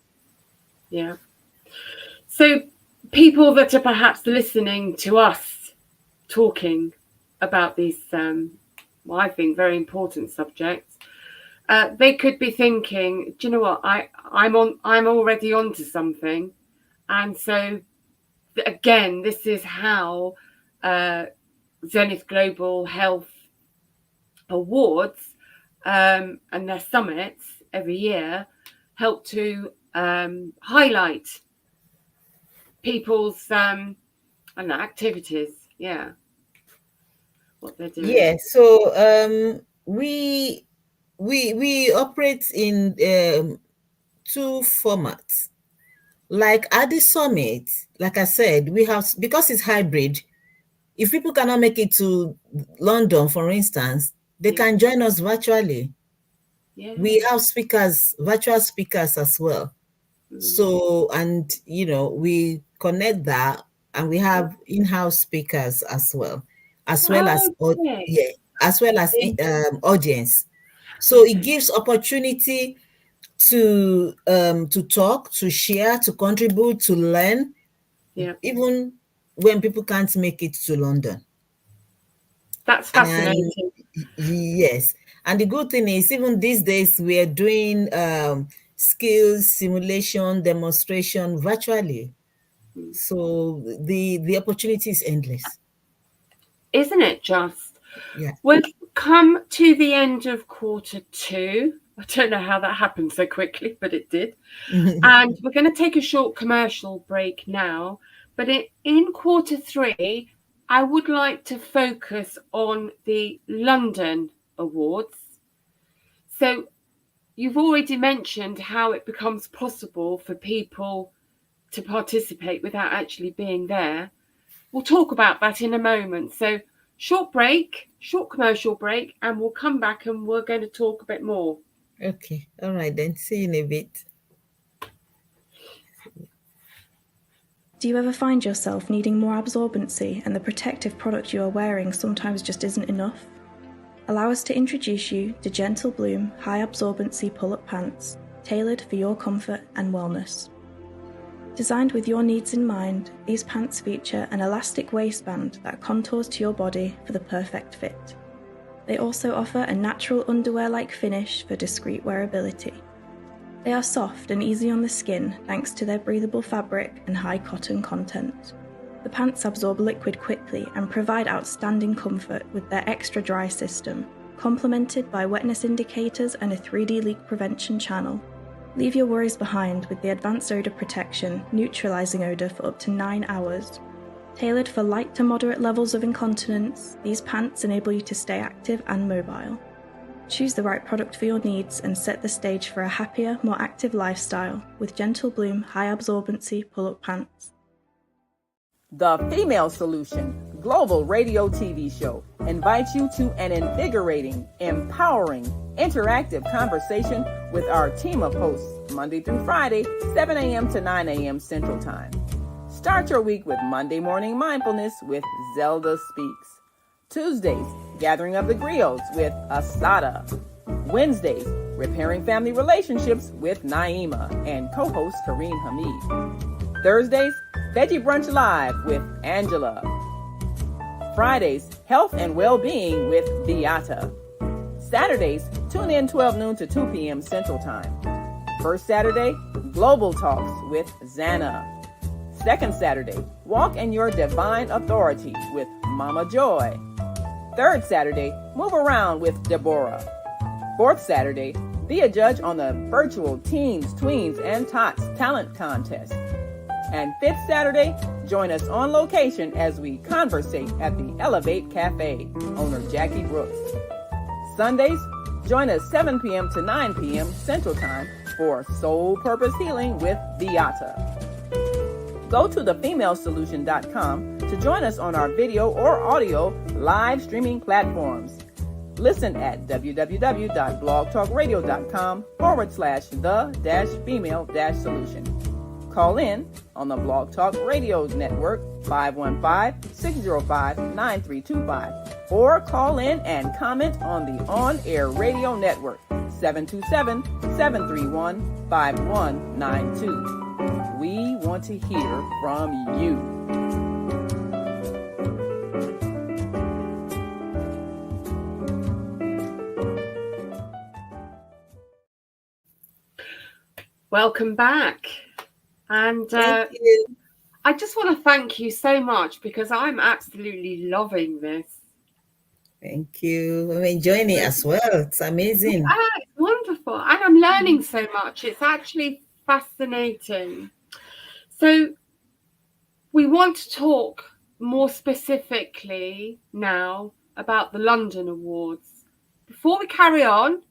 Yeah. So people that are perhaps listening to us talking about these, well, I think very important subjects, they could be thinking, do you know what? I'm already onto something, and so again, this is how Zenith Global Health Awards and their summits every year help to highlight people's activities. Yeah, what they're doing. Yeah. So we operate in two formats. Like at the summit, like I said, we have, because it's hybrid, if people cannot make it to London, for instance, they can join us virtually. Yeah. We have speakers, virtual speakers as well. So, and you know, we connect that, and we have in-house speakers as well as Okay. yeah, as well as audience. So it gives opportunity to talk, to share, to contribute, to learn, Yeah, even when people can't make it to London. that's And fascinating. yes, and the good thing is, even these days, we are doing skills simulation demonstration virtually. So the opportunity is endless. Isn't it just? Yeah. We've come to the end of Q2. I don't know how that happened so quickly, but it did. And we're going to take a short commercial break now. But in Q3, I would like to focus on the London Awards. So you've already mentioned how it becomes possible for people to participate without actually being there. We'll talk about that in a moment. So short commercial break, and we'll come back and we're going to talk a bit more. Okay. All right then. See you in a bit. Do you ever find yourself needing more absorbency and the protective product you are wearing sometimes just isn't enough? allow us to introduce you to Gentle Bloom high absorbency pull-up pants, tailored for your comfort and wellness. Designed with your needs in mind, these pants feature an elastic waistband that contours to your body for the perfect fit. They also offer a natural underwear-like finish for discreet wearability. They are soft and easy on the skin thanks to their breathable fabric and high cotton content. The pants absorb liquid quickly and provide outstanding comfort with their extra dry system, complemented by wetness indicators and a 3D leak prevention channel. Leave your worries behind with the advanced odor protection, neutralizing odor for up to 9 hours. Tailored for light to moderate levels of incontinence, these pants enable you to stay active and mobile. Choose the right product for your needs and set the stage for a happier, more active lifestyle with Gentle Bloom high absorbency pull-up pants. The Female Solution Global Radio TV show invites you to an invigorating, empowering, interactive conversation with our team of hosts Monday through Friday, 7 a.m. to 9 a.m. Central Time. Start your week with Monday Morning Mindfulness with Zelda Speaks. Tuesdays, Gathering of the Griots with Asada. Wednesdays, Repairing Family Relationships with Naima and co-host Kareem Hamid. Thursdays, Veggie Brunch Live with Angela. Fridays, Health and Well-Being with Beata. Saturdays, tune in 12 noon to 2 p.m. Central Time. First Saturday, Global Talks with Zanna. Second Saturday, Walk in Your Divine Authority with Mama Joy. Third Saturday, Move Around with Deborah. Fourth Saturday, be a judge on the virtual Teens, Tweens, and Tots Talent Contest. And fifth Saturday, join us on location as we conversate at the Elevate Cafe, owner Jackie Brooks. Sundays, join us 7 p.m. to 9 p.m. Central Time for Soul Purpose Healing with Beata. Go to thefemalesolution.com to join us on our video or audio live streaming platforms. Listen at www.blogtalkradio.com/the-female-solution. Call in on the Blog Talk Radio Network 515-605-9325 or call in and comment on the On-Air Radio Network 727-731-5192. We want to hear from you. Welcome back. And Thank you. I just want to thank you so much because I'm absolutely loving this. Thank you. I'm enjoying it as well. It's amazing. It's wonderful. And I'm learning so much. It's actually fascinating. So we want to talk more specifically now about the London Awards. Before we carry on,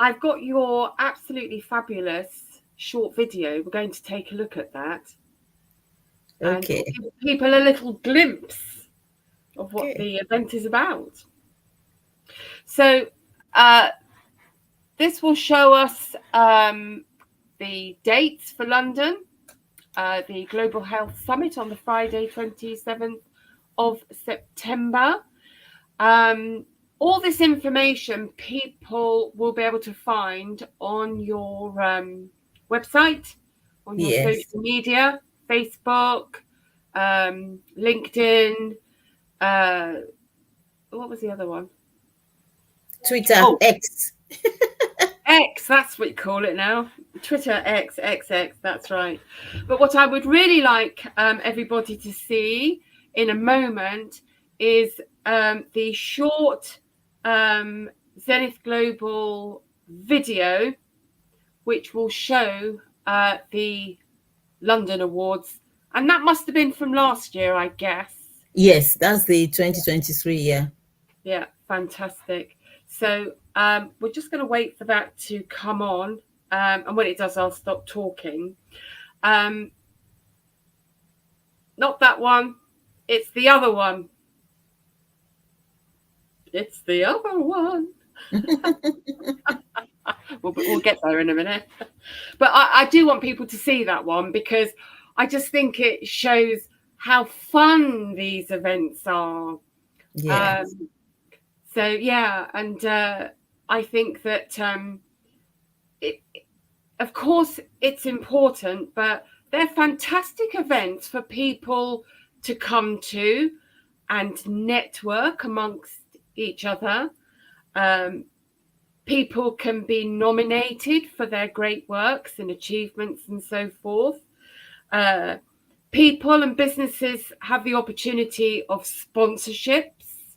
I've got your absolutely fabulous short video. We're going to take a look at that. Okay. And give people a little glimpse of what the event is about. So this will show us the dates for London, the Global Health Summit on the Friday, 27th of September. All this information people will be able to find on your website, on your social media, Facebook, LinkedIn. What was the other one? Twitter, X. X, that's what you call it now. Twitter, X, that's right. But what I would really like everybody to see in a moment is the short Zenith Global video, which will show the London Awards. And that must have been from last year, I guess. Yes, that's the 2023 year. Yeah, fantastic. So we're just going to wait for that to come on. And when it does, I'll stop talking. Not that one. It's the other one. It's the other one. We'll get there in a minute. But I do want people to see that one because I just think it shows how fun these events are. Yes. So yeah, and I think that of course it's important, but they're fantastic events for people to come to and network amongst each other. People can be nominated for their great works and achievements and so forth. People and businesses have the opportunity of sponsorships.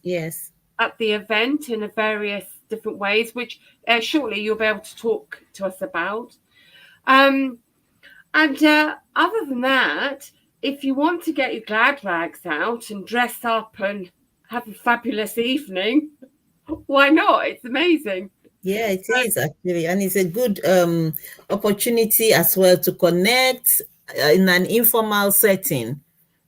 Yes. At the event in various different ways, which shortly you'll be able to talk to us about. And other than that, if you want to get your glad rags out and dress up and have a fabulous evening, why not? It's amazing. Yeah, it is actually, and it's a good opportunity as well to connect in an informal setting.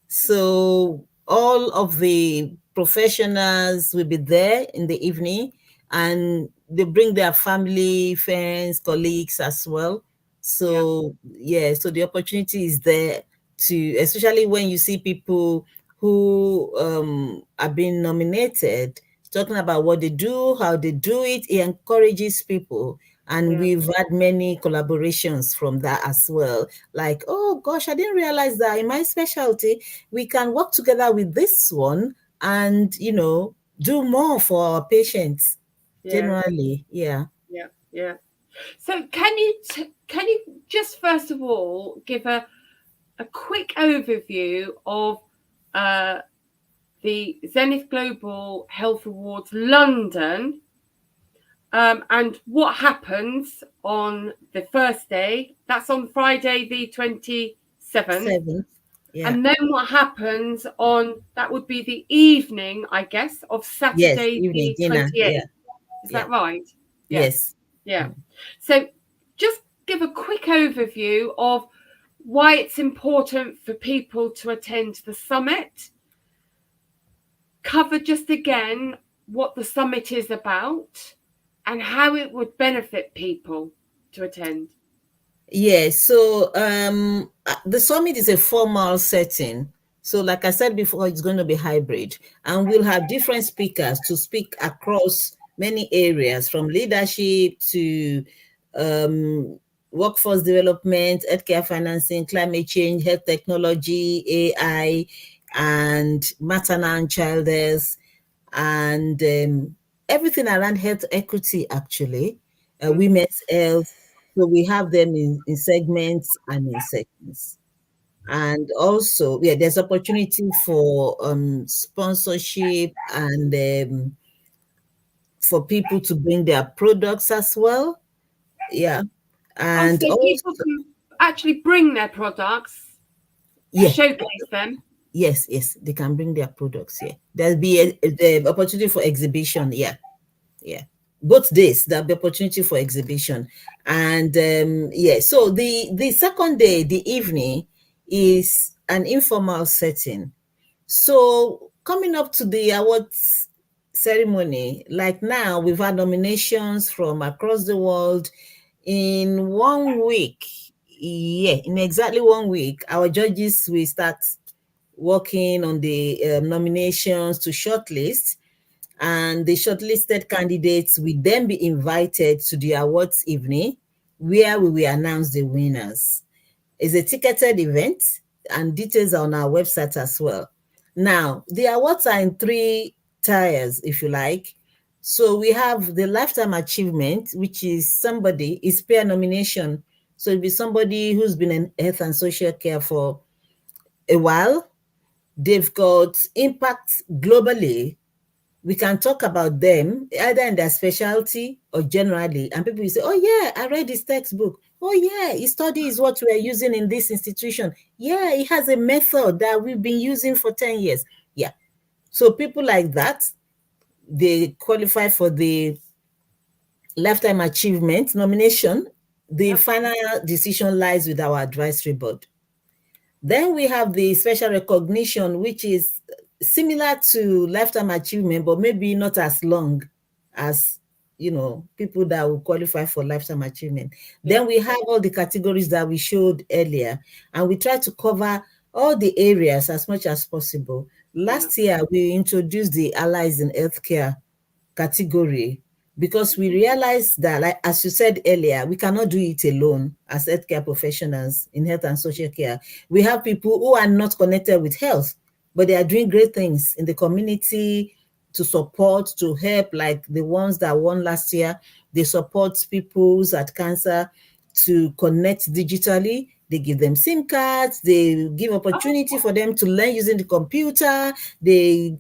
So all of the professionals will be there in the evening, and they bring their family, friends, colleagues as well. So yeah, so the opportunity is there to, especially when you see people who are being nominated, talking about what they do, how they do it. It encourages people. And we've had many collaborations from that as well. Like, oh gosh, I didn't realize that in my specialty, we can work together with this one and, you know, do more for our patients generally. Yeah. So can you just first of all give a quick overview of the Zenith Global Health Awards London, and what happens on the first day? That's on Friday the 27th. Yeah. And then what happens on, that would be the evening, I guess, of Saturday the 28th. Yeah. Is that right? Yes. Yeah. So just give a quick overview of why it's important for people to attend the summit. Cover just again what the summit is about and how it would benefit people to attend. Yeah, so the summit is a formal setting. So like I said before, it's going to be hybrid, and we'll have different speakers to speak across many areas, from leadership to workforce development, healthcare financing, climate change, health technology, AI, and maternal and child health, and everything around health equity, actually, women's health. So we have them in segments and in sections. And also, yeah, there's opportunity for sponsorship and for people to bring their products as well. Yeah. And so also, people can actually bring their products, showcase them. Yes, they can bring their products here. There'll be the opportunity for exhibition. Yeah. Both days there'll be opportunity for exhibition. And so the second day, the evening, is an informal setting. So coming up to the awards ceremony, like now, we've had nominations from across the world. In 1 week, in exactly 1 week, our judges will start working on the nominations to shortlist, and the shortlisted candidates will then be invited to the awards evening, where we will announce the winners. It's a ticketed event, and details are on our website as well. Now, the awards are in 3 tiers, if you like. So we have the lifetime achievement, which is peer nomination. So it'll be somebody who's been in health and social care for a while. They've got impact globally. We can talk about them either in their specialty or generally, and people will say, oh yeah, I read his textbook. Oh yeah, his study is what we're using in this institution. Yeah, he has a method that we've been using for 10 years. Yeah. So people like that, they qualify for the lifetime achievement nomination. The final decision lies with our advisory board. Then we have the special recognition, which is similar to lifetime achievement, but maybe not as long as, people that will qualify for lifetime achievement. Then we have all the categories that we showed earlier, and we try to cover all the areas as much as possible. Last year, we introduced the Allies in Healthcare category because we realize that, like as you said earlier, we cannot do it alone as healthcare professionals in health and social care. We have people who are not connected with health, but they are doing great things in the community to support, to help, like the ones that won last year. They support people who's had cancer to connect digitally. They give them SIM cards. They give opportunity for them to learn using the computer. They,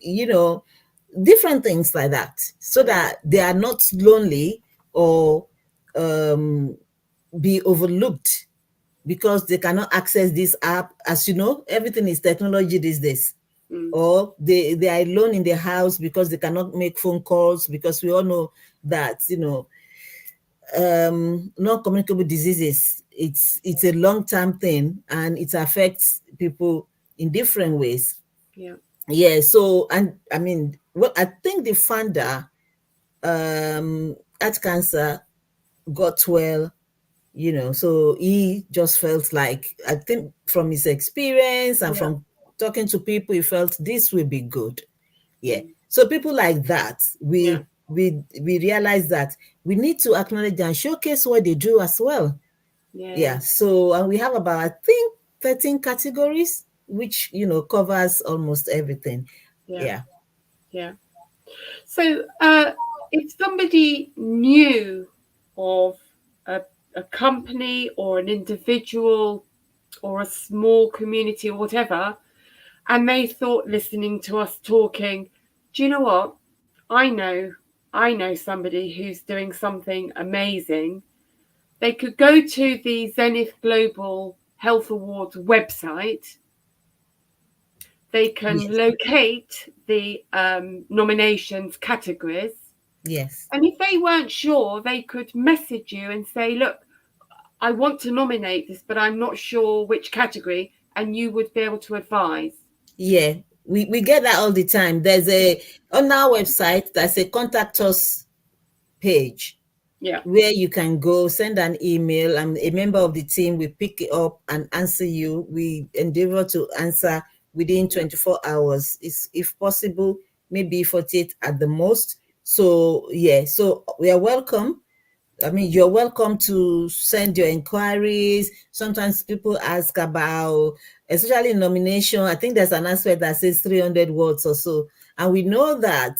different things like that, so that they are not lonely or be overlooked because they cannot access this app. As you know, everything is technology these days. Or they are alone in their house because they cannot make phone calls, because we all know that, non-communicable diseases, it's a long-term thing and it affects people in different ways. So, and I mean, well, I think the founder at cancer got well, so he just felt like, I think from his experience and from talking to people, he felt this will be good. So people like that, we realize that we need to acknowledge and showcase what they do as well. So, and we have about, I think, 13 categories, which covers almost everything. So if somebody knew of a company or an individual or a small community or whatever, and they thought, listening to us talking, do you know what, I know somebody who's doing something amazing, they could go to the Zenith Global Health Awards website. They can locate the nominations categories. And if they weren't sure, they could message you and say, look, I want to nominate this, but I'm not sure which category. And you would be able to advise. We get that all the time. There's on our website, there's a contact us page. Where you can go, send an email, and a member of the team will pick it up and answer you. We endeavor to answer within 24 hours, if possible, maybe 48 at the most. So, so we are welcome. I mean, you're welcome to send your inquiries. Sometimes people ask about, especially nomination, I think there's an aspect that says 300 words or so. And we know that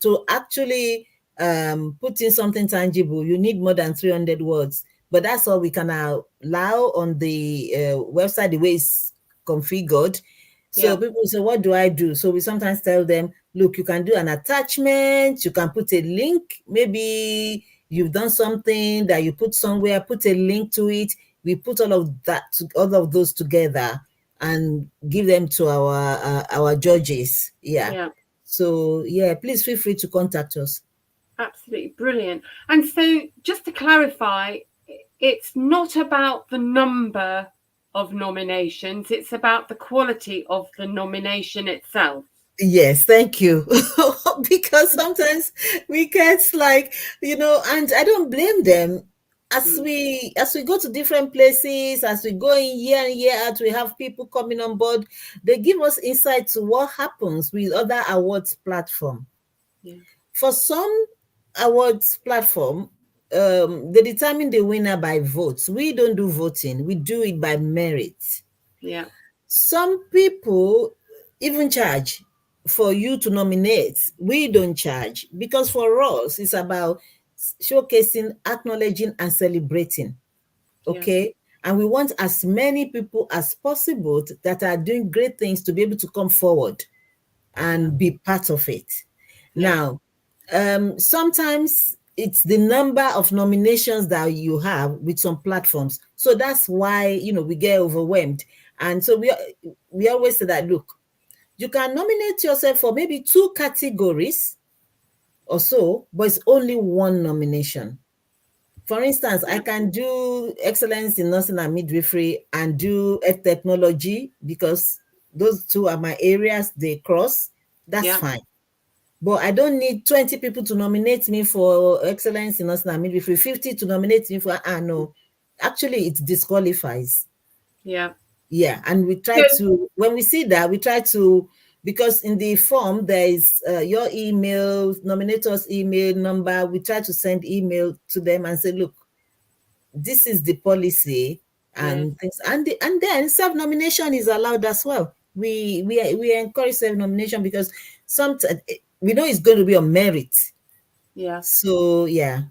to actually put in something tangible, you need more than 300 words. But that's all we can allow on the website, the way it's configured. So people say, what do I do? So we sometimes tell them, look, you can do an attachment, you can put a link. Maybe you've done something that you put somewhere, put a link to it. We put all of those together and give them to our judges. So please feel free to contact us. Absolutely brilliant. And so just to clarify, it's not about the number of nominations, it's about the quality of the nomination itself. Yes, thank you. Because sometimes we get like, and I don't blame them. As we go to different places, as we go in year in, year out, we have people coming on board. They give us insight to what happens with other awards platform. For some awards platform, they determine the winner by votes. We don't do voting. We do it by merit. Some people even charge for you to nominate. We don't charge, because for us, it's about showcasing, acknowledging, and celebrating. Okay? And we want as many people as possible that are doing great things to be able to come forward and be part of it. Now, sometimes it's the number of nominations that you have with some platforms. So that's why, we get overwhelmed. And so we always say that, look, you can nominate yourself for maybe 2 categories or so, but it's only 1 nomination. For instance, I can do excellence in nursing and midwifery and do health technology, because those 2 are my areas, they cross. That's fine. But I don't need 20 people to nominate me for excellence in nursing and midwifery, 50 to nominate me for, no. Actually, it disqualifies. And we try to, when we see that, we try to because in the form there is your email, nominator's email number. We try to send email to them and say, look, this is the policy and things, and then self-nomination is allowed as well. We encourage self-nomination because sometimes we know it's going to be on merit. Yeah. So yeah.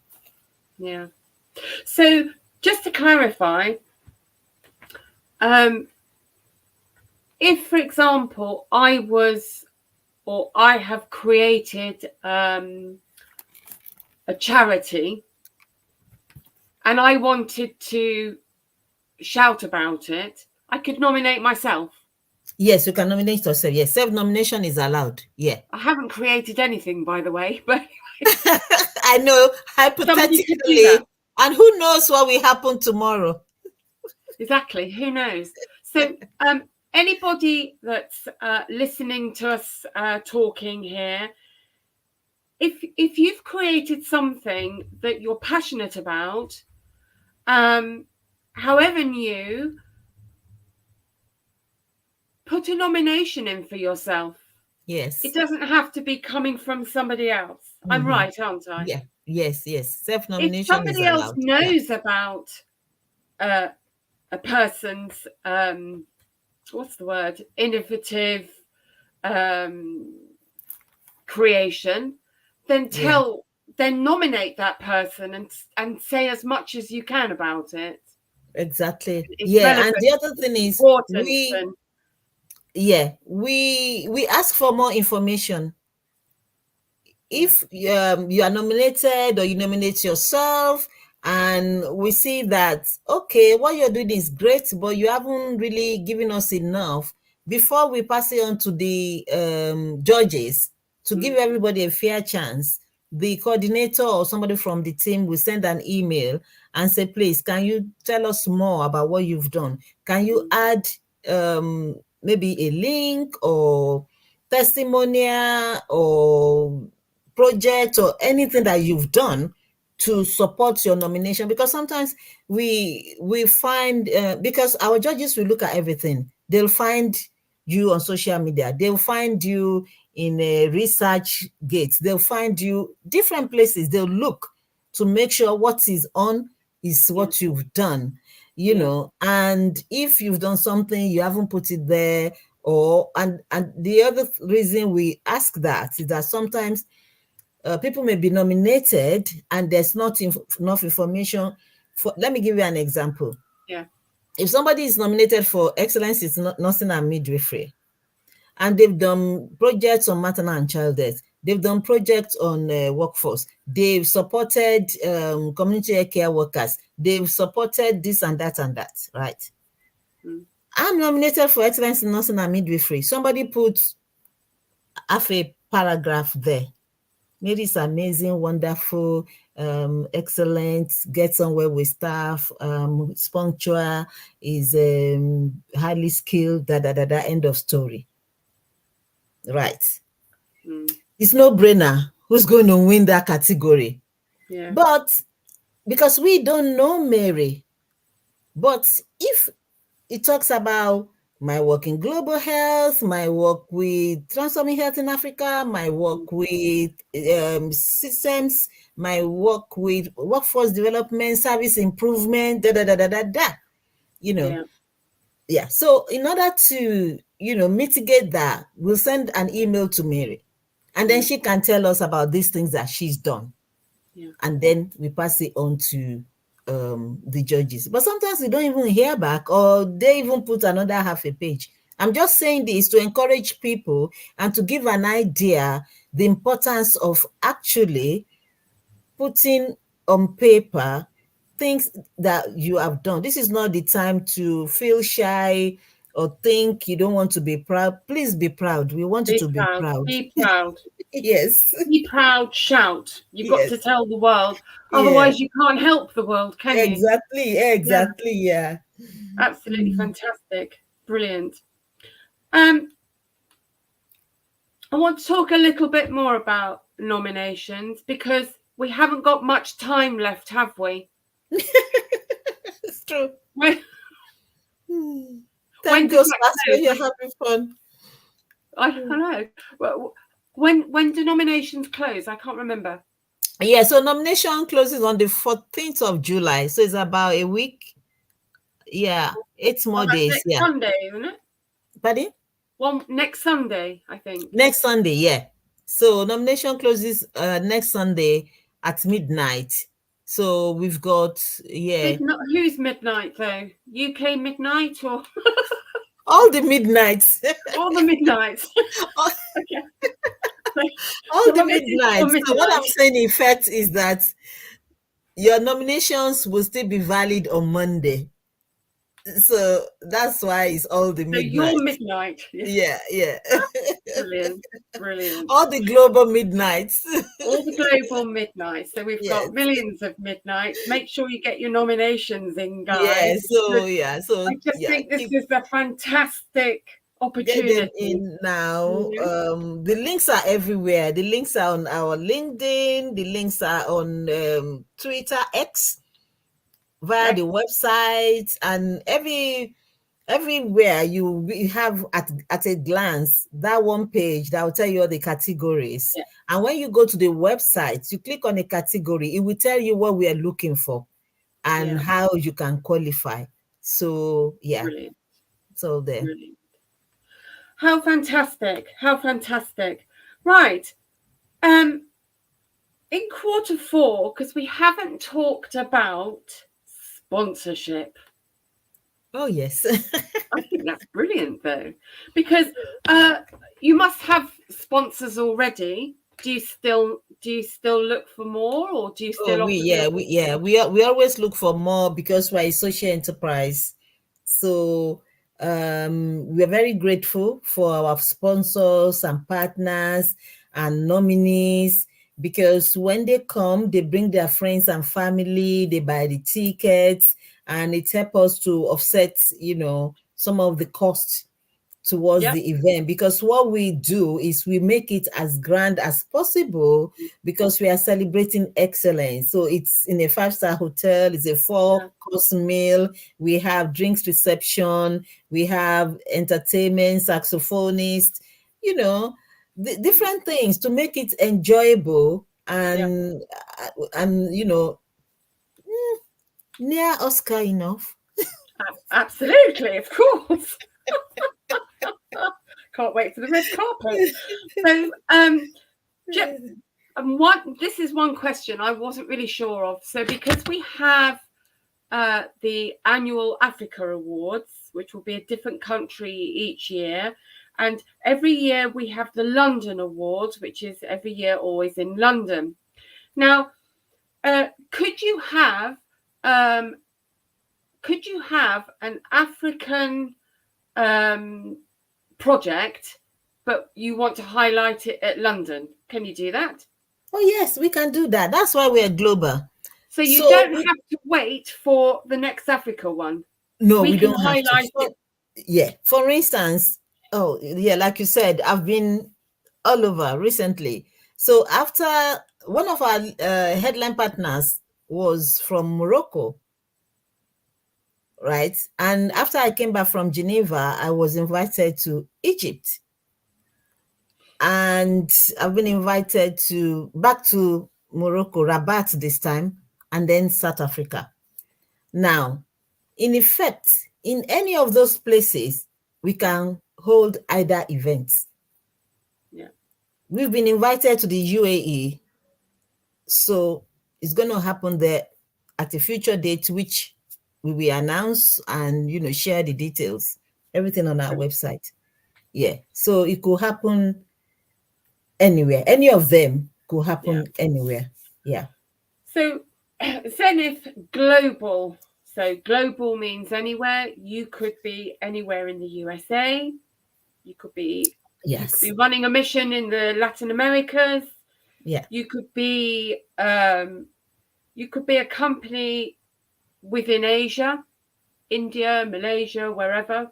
So just to clarify, if, for example, I have created a charity and I wanted to shout about it, I could nominate myself. Yes, you can nominate yourself. Yes, self-nomination is allowed. Yeah. I haven't created anything, by the way, but I know, hypothetically, and who knows what will happen tomorrow. Exactly, who knows? So anybody that's listening to us talking here, if you've created something that you're passionate about, however new, put a nomination in for yourself. Yes. It doesn't have to be coming from somebody else. Mm-hmm. I'm right, aren't I? Yeah. Yes. Self-nomination if somebody else knows about a person's what's the word, innovative creation, then then nominate that person and say as much as you can about it. Exactly. And the other thing is we ask for more information. If you are nominated or you nominate yourself and we see that, okay, what you're doing is great, but you haven't really given us enough, before we pass it on to the judges to give everybody a fair chance, the coordinator or somebody from the team will send an email and say, please, can you tell us more about what you've done? Can you add maybe a link or testimonial or project or anything that you've done to support your nomination? Because sometimes we find, because our judges will look at everything. They'll find you on social media. They'll find you in a research gate. They'll find you different places. They'll look to make sure what is on is what you've done, you know. And if you've done something, you haven't put it there, and the other reason we ask that is that sometimes people may be nominated and there's not enough information. Let me give you an example. Yeah. If somebody is nominated for excellence in nursing and midwifery, and they've done projects on maternal and child death, they've done projects on workforce, they've supported community care workers, they've supported this and that, right? I'm nominated for excellence in nursing and midwifery. Somebody puts half a paragraph there. Maybe it's amazing, wonderful, excellent, gets on well with staff, is punctual, is highly skilled, end of story. Right. It's no brainer who's going to win that category. Yeah. But because we don't know Mary, but if it talks about my work in global health, my work with transforming health in Africa, my work with systems, my work with workforce development, service improvement, you know. Yeah. So in order to, mitigate that, we'll send an email to Mary, and then she can tell us about these things that she's done. Yeah. And then we pass it on to the judges. But sometimes we don't even hear back, or they even put another half a page. I'm just saying this to encourage people and to give an idea the importance of actually putting on paper things that you have done. This is not the time to feel shy or think you don't want to be proud. Please be proud. We want you to be proud. Be proud. Yes. Be proud, shout. You've got to tell the world. Otherwise, you can't help the world, can you? Exactly. Yeah. Absolutely fantastic. Brilliant. I want to talk a little bit more about nominations because we haven't got much time left, have we? It's true. When Time goes fast when you're having fun. I don't know. Well, when denominations close, I can't remember. Yeah, so nomination closes on the 14th of July. So it's about a week. Yeah, 8 more That's days. next Yeah. Sunday, isn't it? Pardon? Well, next Sunday, I think. Next Sunday, yeah. So nomination closes next Sunday at midnight. So we've got, yeah. Who's midnight though? UK midnight or all the midnights. all the midnights? Okay. All the midnights. So what I'm saying in fact is that your nominations will still be valid on Monday. So that's why it's all the midnight. So your midnight. Yeah. Brilliant. All the global midnights. All the global midnights. So we've got millions of midnights. Make sure you get your nominations in, guys. So I just think this is a fantastic opportunity. Get them in now. The links are everywhere. The links are on our LinkedIn. The links are on Twitter, X, via the website, and everywhere you have at a glance that one page that will tell you all the categories. And when you go to the website, you click on a category, it will tell you what we are looking for and how you can qualify. So Brilliant. So there. Brilliant. How fantastic. Right. In quarter 4, because we haven't talked about sponsorship. Oh, yes. I think that's brilliant, though, because you must have sponsors already. Do you still look for more, or do you still? We always look for more because we're a social enterprise. So we're very grateful for our sponsors and partners and nominees, because when they come, they bring their friends and family, they buy the tickets, and it helps us to offset, some of the costs towards the event, because what we do is we make it as grand as possible, because we are celebrating excellence. So it's in a 5-star hotel, it's a 4-course meal, we have drinks reception, we have entertainment, saxophonist, the different things to make it enjoyable and near Oscar enough. Absolutely, of course. Can't wait for the red carpet. So, this is one question I wasn't really sure of. So, because we have the annual Africa Awards, which will be a different country each year, and every year we have the London Awards, which is every year always in London. Now, could you have an African project, but you want to highlight it at London? Can you do that? Oh, yes, we can do that. That's why we're global. So you don't have to wait for the next Africa one. No, we don't have highlight to. it. Yeah. For instance, like you said, I've been all over recently. So after one of our headline partners was from Morocco, right? And after I came back from Geneva, I was invited to Egypt. And I've been invited back to Morocco, Rabat this time, and then South Africa. Now, in effect, in any of those places, we can hold either events. Yeah. We've been invited to the UAE. So it's going to happen there at a future date, which we will announce and, share the details, everything on our website. Yeah. So it could happen anywhere. Any of them could happen anywhere. Yeah. So Zenith Global. So global means anywhere. You could be anywhere in the USA. You could be running a mission in the Latin Americas. Yeah. You could be a company within Asia, India, Malaysia, wherever.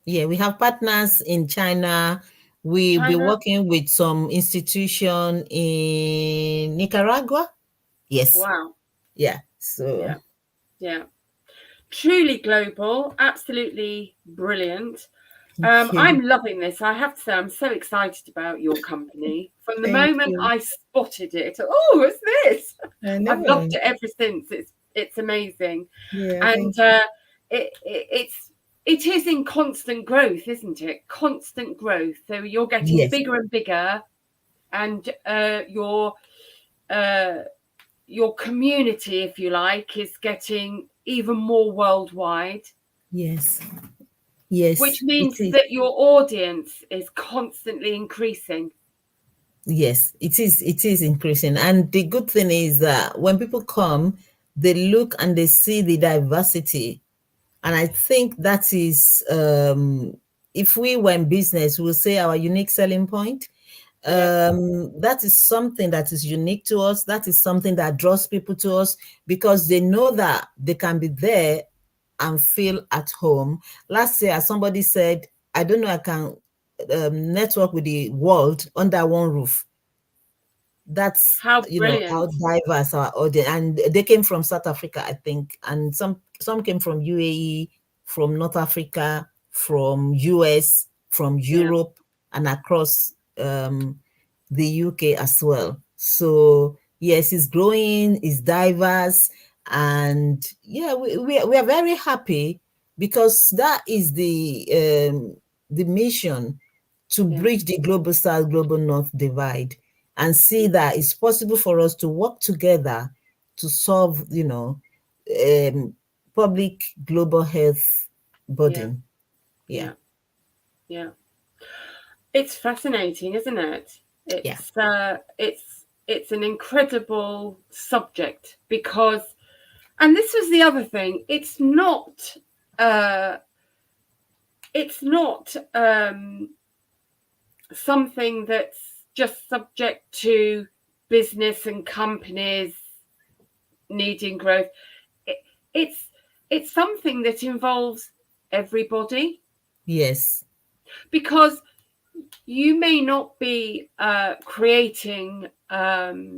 Yeah, we have partners in China. We'll be working with some institution in Nicaragua. Yes. Wow. Yeah. So. Yeah. Truly global. Absolutely brilliant. I'm loving this. I have to say, I'm so excited about your company. From the Thank moment you. I spotted it, oh, what's this? I know. I've loved it ever since. It's amazing, Yeah, and it is in constant growth, isn't it? Constant growth. So you're getting yes, bigger and bigger, and your community, if you like, is getting even more worldwide. yes, yes. Which means it is. that your audience is constantly increasing. Yes, it is. It is increasing, and the good thing is that when people come, they look and they see the diversity, and I think that is, if we were in business, we'll say our unique selling point. That is something that is unique to us. That is something that draws people to us because they know that they can be there and feel at home. Last year, somebody said, I don't know, I can network with the world under one roof. That's how brilliant. How diverse our audience, and they came from South Africa, I think, and some came from UAE, from North Africa, from US, from Europe, and across the UK as well. So yes, it's growing, it's diverse, and yeah, we are very happy because that is the mission, to bridge the global south, global north divide, and see that it's possible for us to work together to solve, public global health burden. Yeah. It's fascinating, isn't it? It's an incredible subject because, and this was the other thing, it's not something that's just subject to business and companies needing growth. It's something that involves everybody. Yes. Because you may not be creating a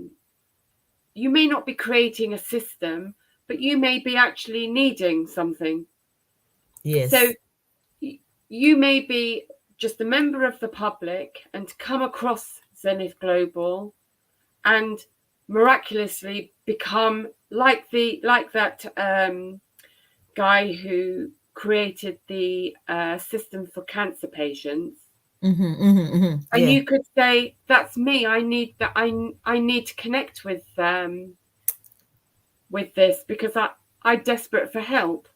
system, but you may be actually needing something. Yes. So you may be just a member of the public and come across Zenith Global and miraculously become like that guy who created the system for cancer patients. And you could say, that's me. I need that. I need to connect with this because I'm desperate for help.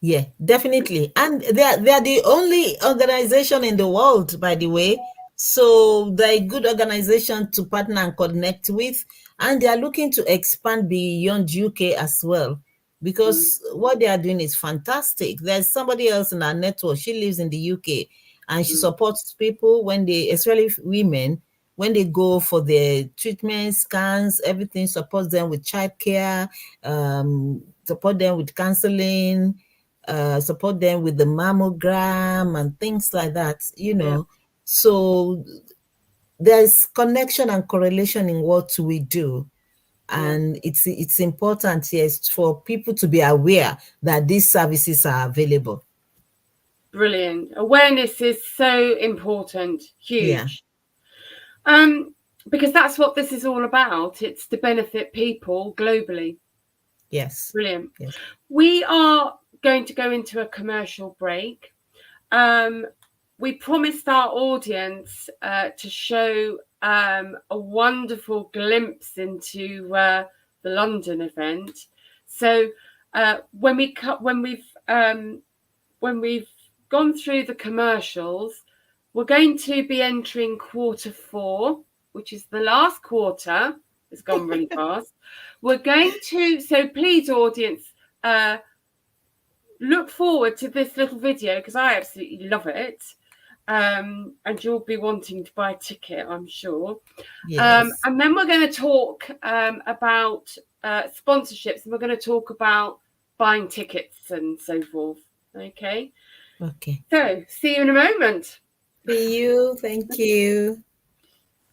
Yeah, definitely. And they are the only organization in the world, by the way. So they're a good organization to partner and connect with. And they are looking to expand beyond UK as well, because what they are doing is fantastic. There's somebody else in our network. She lives in the UK and she supports people when they, especially women, when they go for their treatment, scans, everything, supports them with childcare, support them with counseling, support them with the mammogram and things like that, So there's connection and correlation in what we do. And it's important, yes, for people to be aware that these services are available. Brilliant. Awareness is so important, huge. Because that's what this is all about. It's to benefit people globally. Yes. Brilliant. Yes. We are going to go into a commercial break. We promised our audience to show a wonderful glimpse into the London event. So when we've gone through the commercials, we're going to be entering quarter 4, which is the last quarter. It's gone really fast. We're going to, so please, audience, look forward to this little video because I absolutely love it. And you'll be wanting to buy a ticket, I'm sure. Yes. And then we're going to talk about sponsorships, and we're going to talk about buying tickets and so forth. Okay. So see you in a moment. See you. Thank you.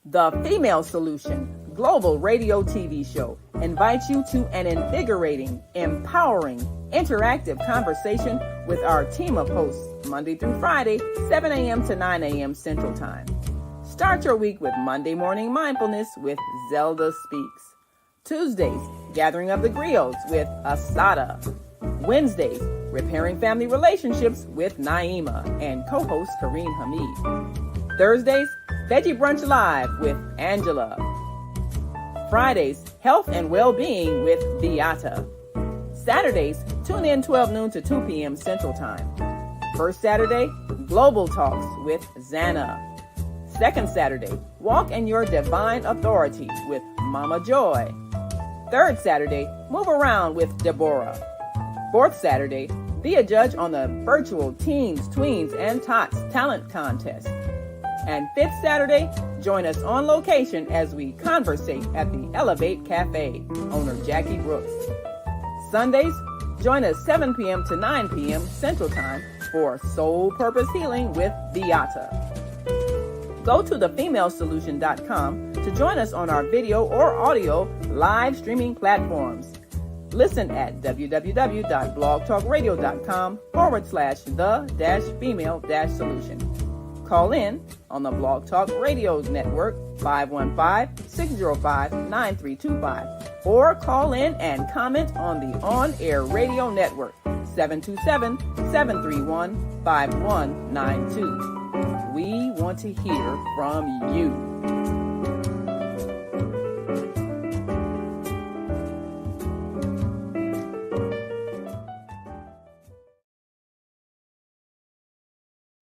The Female Solution, Global Radio TV show invites you to an invigorating, empowering, interactive conversation with our team of hosts Monday through Friday, 7 a.m. to 9 a.m. Central Time. Start your week with Monday Morning Mindfulness with Zelda Speaks. Tuesdays, Gathering of the Griots with Asada. Wednesdays, Repairing Family Relationships with Naima and co-host Kareem Hamid. Thursdays, Veggie Brunch Live with Angela. Fridays, Health and Well-Being with Beata. Saturdays, tune in 12 noon to 2 p.m. Central Time. First Saturday, Global Talks with Zanna. Second Saturday, Walk in Your Divine Authority with Mama Joy. Third Saturday, Move Around with Deborah. Fourth Saturday, be a judge on the virtual Teens, Tweens, and Tots Talent Contest. And fifth Saturday, join us on location as we conversate at the Elevate Cafe, owner Jackie Brooks. Sundays, join us 7 p.m. to 9 p.m. Central Time for Soul Purpose Healing with Beata. Go to thefemalesolution.com to join us on our video or audio live streaming platforms. Listen at www.blogtalkradio.com/the-female-solution. Call in on the Blog Talk Radio Network 515-605-9325 or call in and comment on the On-Air Radio Network 727-731-5192. We want to hear from you.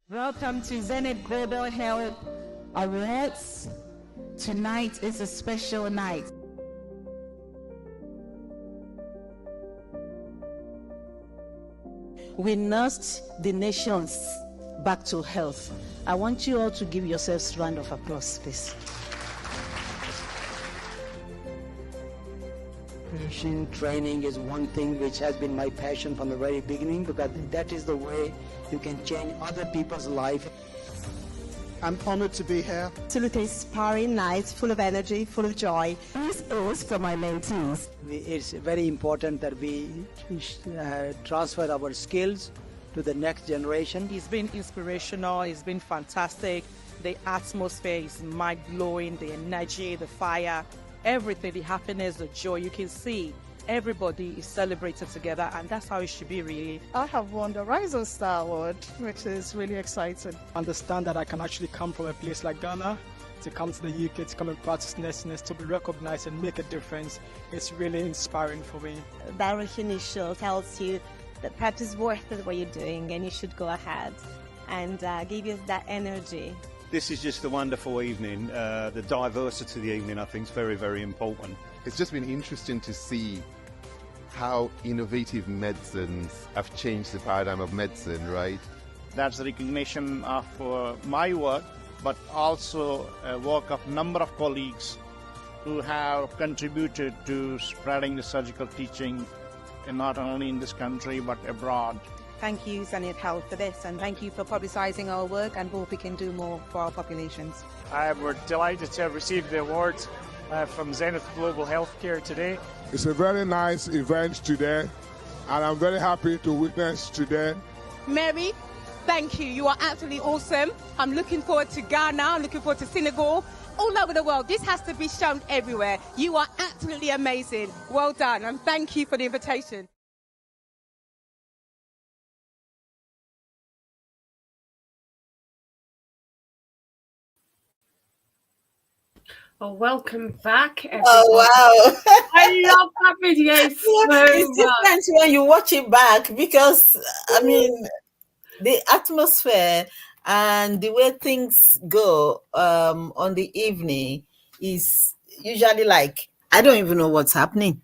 Welcome to Zenith Global Health Awards. Tonight is a special night. We nursed the nations back to health. I want you all to give yourselves a round of applause, please. Nutrition training is one thing which has been my passion from the very beginning, because that is the way you can change other people's life. I'm honored to be here. Absolutely inspiring night, full of energy, full of joy. This is for my mentees. It's very important that we transfer our skills to the next generation. It's been inspirational, it's been fantastic. The atmosphere is mind-blowing, the energy, the fire, everything, the happiness, the joy. You can see everybody is celebrated together, and that's how it should be, really. I have won the Rising Star Award, which is really exciting. Understand that I can actually come from a place like Ghana, to come to the UK, to come and practice nursiness, to be recognized and make a difference. It's really inspiring for me. That recognition tells you that perhaps it's worth it what you're doing, and you should go ahead and give you that energy. This is just a wonderful evening. The diversity of the evening, I think, is very, very important. It's just been interesting to see how innovative medicines have changed the paradigm of medicine, right? That's a recognition of my work, but also a work of number of colleagues who have contributed to spreading the surgical teaching, and not only in this country but abroad. Thank you, Zenith Health, for this, and thank you for publicising our work, and hope we can do more for our populations. We're delighted to have received the awards from Zenith Global Healthcare today. It's a very nice event today, and I'm very happy to witness today. Mary, thank you. You are absolutely awesome. I'm looking forward to Ghana. I'm looking forward to Senegal. All over the world. This has to be shown everywhere. You are absolutely amazing. Well done, and thank you for the invitation. Oh, welcome back, everyone. Oh, wow. I love that video so It's different when you watch it back, because, I mean, the atmosphere and the way things go on the evening is usually like, I don't even know what's happening.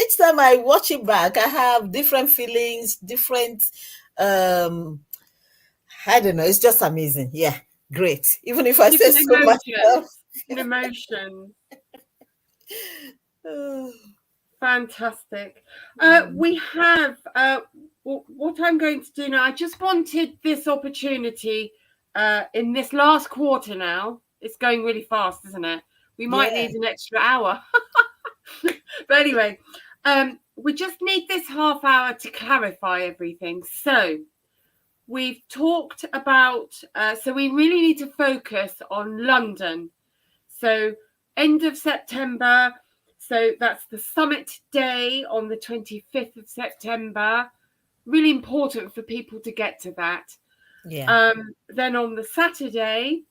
Each time I watch it back, I have different feelings, different, I don't know, it's just amazing. Yeah, great. Even if I say so much. Emotion. Fantastic. We have what I'm going to do now. I just wanted this opportunity in this last quarter now. It's going really fast, isn't it? We might need an extra hour. But anyway, we just need this half hour to clarify everything. So we've talked about, so we really need to focus on London. So end of September. So that's the summit day on the 25th of September. Really important for people to get to that. Yeah. Then on the Saturday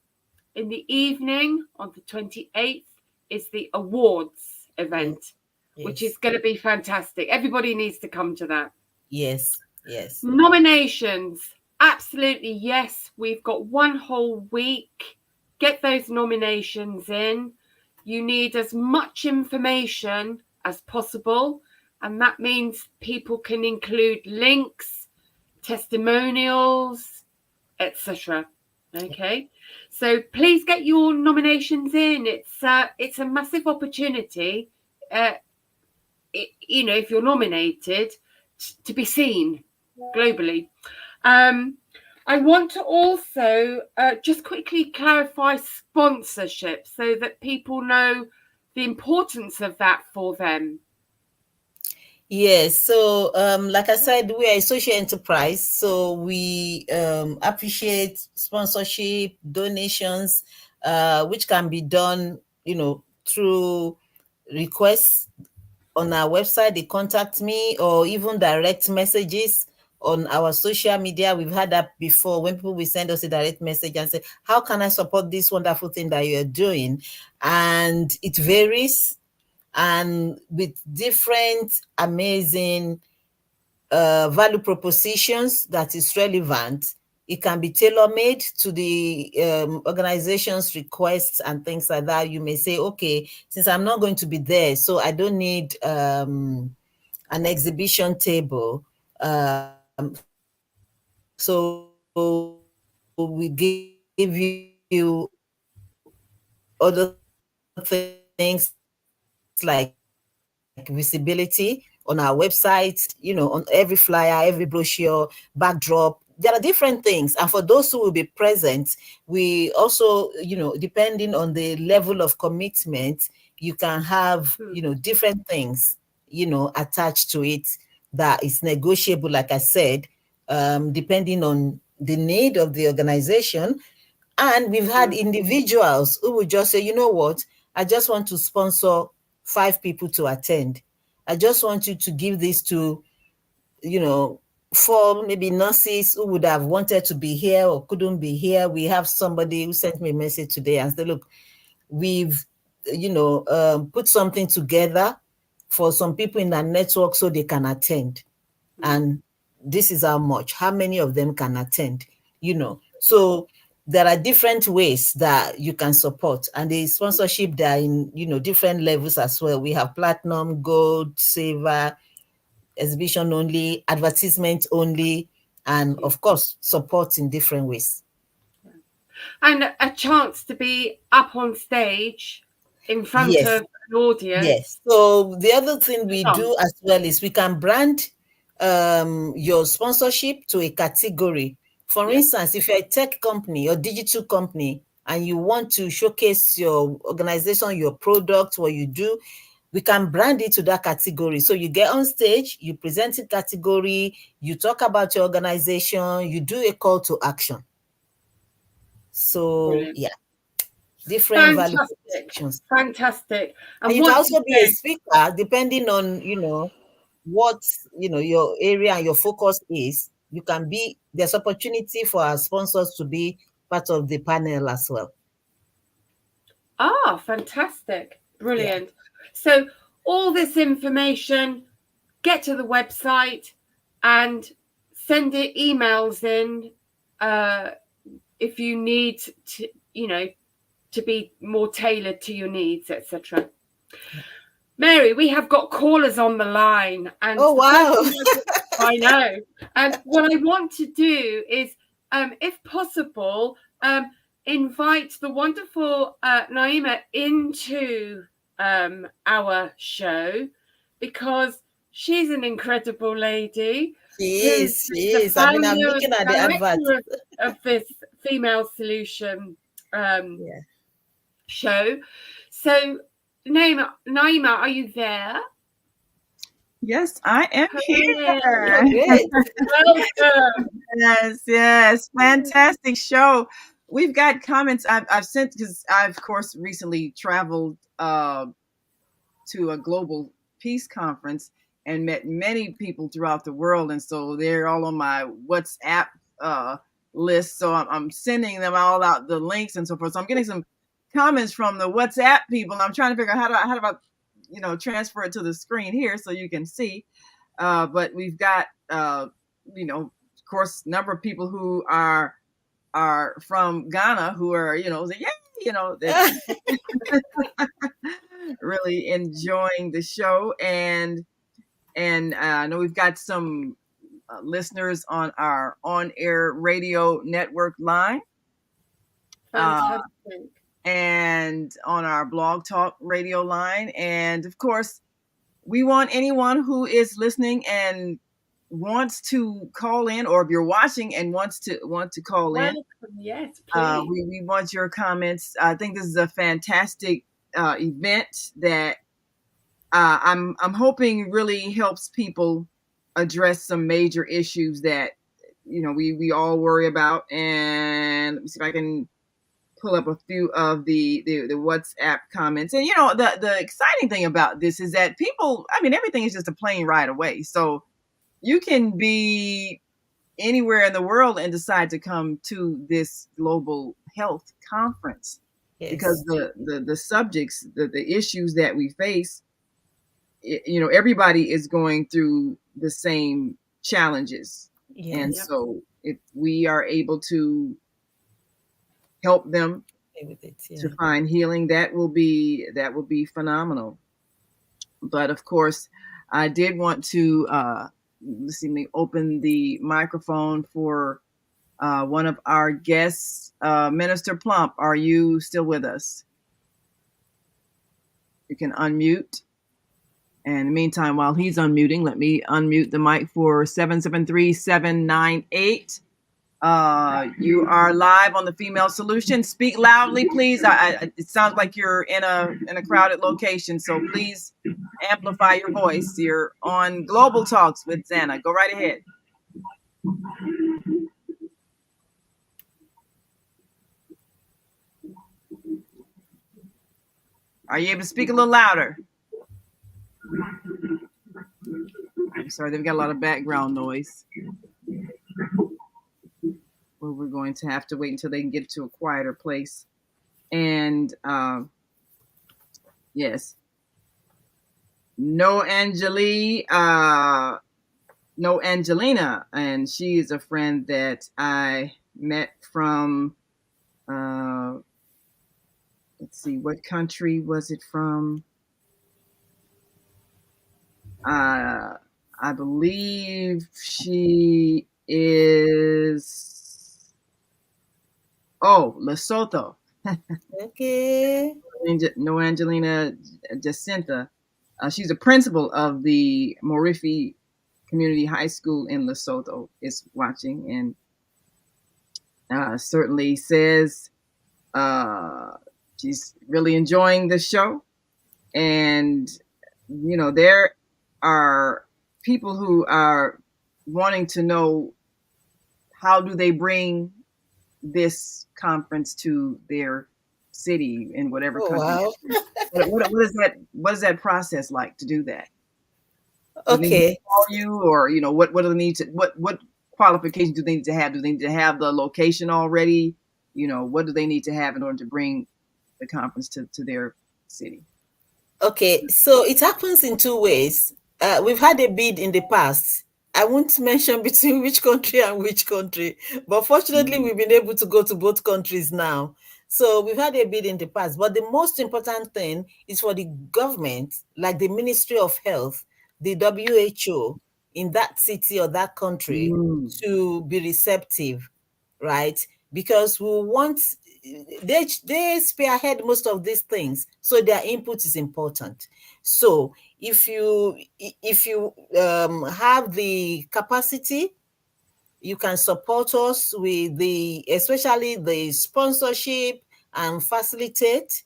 in the evening on the 28th is the awards event, which is going to be fantastic. Everybody needs to come to that. Yes. Yes. Nominations. Absolutely. Yes. We've got one whole week. Get those nominations in. You need as much information as possible. And that means people can include links, testimonials, etc. Okay. So please get your nominations in. It's a massive opportunity, if you're nominated, to be seen globally. I want to also just quickly clarify sponsorship so that people know the importance of that for them. Yes, so like I said, we are a social enterprise, so we appreciate sponsorship, donations, which can be done, through requests on our website. They contact me, or even direct messages on our social media. We've had that before, when people will send us a direct message and say, how can I support this wonderful thing that you're doing? And it varies, and with different amazing value propositions that is relevant. It can be tailor-made to the organization's requests and things like that. You may say, okay, since I'm not going to be there, so I don't need an exhibition table. So we give you other things like visibility on our website, on every flyer, every brochure, backdrop. There are different things. And for those who will be present, we also, depending on the level of commitment, you can have, different things, attached to it that is negotiable, like I said, depending on the need of the organization. And we've had individuals who would just say, you know what, I just want to sponsor 5 people to attend. I just want you to give this to, 4 maybe nurses who would have wanted to be here or couldn't be here. We have somebody who sent me a message today and said, look, we've, put something together for some people in our network so they can attend. And this is how many of them can attend, So there are different ways that you can support, and the sponsorship, they are in, different levels as well. We have platinum, gold, silver, exhibition only, advertisement only, and of course, support in different ways. And a chance to be up on stage in front of an audience. Yes. So the other thing we do as well is we can brand your sponsorship to a category. For instance, if you're a tech company or digital company and you want to showcase your organization, your product, what you do, we can brand it to that category. So you get on stage, you present a category, you talk about your organization, you do a call to action. So Brilliant. Yeah, different value propositions. Fantastic. And you can also be a speaker, depending on what your area and your focus is. You can be, there's opportunity for our sponsors to be part of the panel as well. Fantastic. Brilliant. So all this information, get to the website and send it emails in if you need to, to be more tailored to your needs, etc. Mary, we have got callers on the line. And oh, wow. I know. And what I want to do is, if possible, invite the wonderful Naima into our show, because she's an incredible lady. She is. I mean, I'm looking at the advert of this female solution show. So, Naima, are you there? Yes, I am here. Great. Welcome. Yes, fantastic show. We've got comments I've sent because I've, of course, recently traveled to a global peace conference and met many people throughout the world, and so they're all on my WhatsApp list. So I'm sending them all out the links and so forth. So I'm getting some comments from the WhatsApp people. I'm trying to figure out how do I transfer it to the screen here so you can see. But we've got of course, number of people who are from Ghana who are really enjoying the show, and I know we've got some listeners on our on-air radio network line. Fantastic. And on our Blog Talk radio line. And of course, we want anyone who is listening and wants to call in, or if you're watching and want to call in. Yes, please. We want your comments. I think this is a fantastic event that I'm hoping really helps people address some major issues that we all worry about. And let me see if I can pull up a few of the WhatsApp comments. And the exciting thing about this is that people, everything is just a plane ride away. So you can be anywhere in the world and decide to come to this global health conference. Yes. Because the subjects, the issues that we face, everybody is going through the same challenges. Yes. And so if we are able to help them to find healing, that will be phenomenal. But of course, I did want to let me open the microphone for one of our guests. Minister Plump, are you still with us? You can unmute. And in the meantime, while he's unmuting, let me unmute the mic for 773-798. You are live on the Female Solution. Speak loudly, please. It sounds like you're in a crowded location, so please amplify your voice. You're on Global Talks with Zanna. Go right ahead. Are you able to speak a little louder? I'm sorry, they've got a lot of background noise. Well, we're going to have to wait until they can get to a quieter place. And yes, No Angelina, and she is a friend that I met from. Let's see, what country was it from? I believe she is. Oh, Lesotho. Okay. No, Angelina Jacinta. She's a principal of the Morifi Community High School in Lesotho, is watching, and certainly says she's really enjoying the show. And, there are people who are wanting to know, how do they bring this conference to their city in whatever country? Wow. What is that process like to do that? Okay. Call you, or what do they need to, what qualifications do they need to have? Do they need to have the location already? What do they need to have in order to bring the conference to their city? Okay, so it happens in two ways. We've had a bid in the past. I won't mention between which country and which country, but fortunately, we've been able to go to both countries now. So we've had a bid in the past, but the most important thing is for the government, like the Ministry of Health, the WHO in that city or that country, to be receptive, right? Because we want, they spearhead most of these things, so their input is important. So if you have the capacity you can support us with especially the sponsorship and facilitate,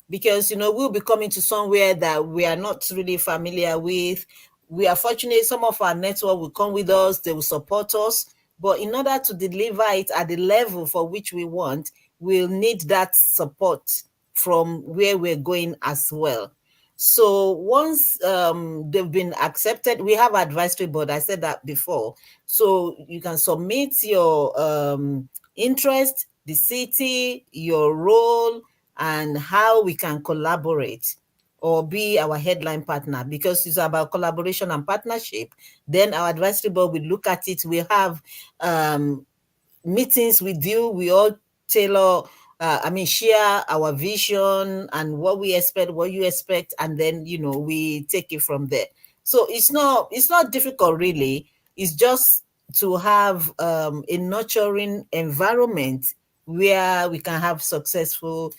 because we'll be coming to somewhere that we are not really familiar with. We are fortunate some of our network will come with us, they will support us, but in order to deliver it at the level for which we want, we'll need that support from where we're going as well. So once they've been accepted, we have advisory board. I said that before. So you can submit your interest, the city, your role, and how we can collaborate or be our headline partner, because it's about collaboration and partnership. Then our advisory board will look at it. We have meetings with you. We all tailor, share our vision and what we expect, what you expect, and then we take it from there. So it's not difficult really. It's just to have a nurturing environment where we can have successful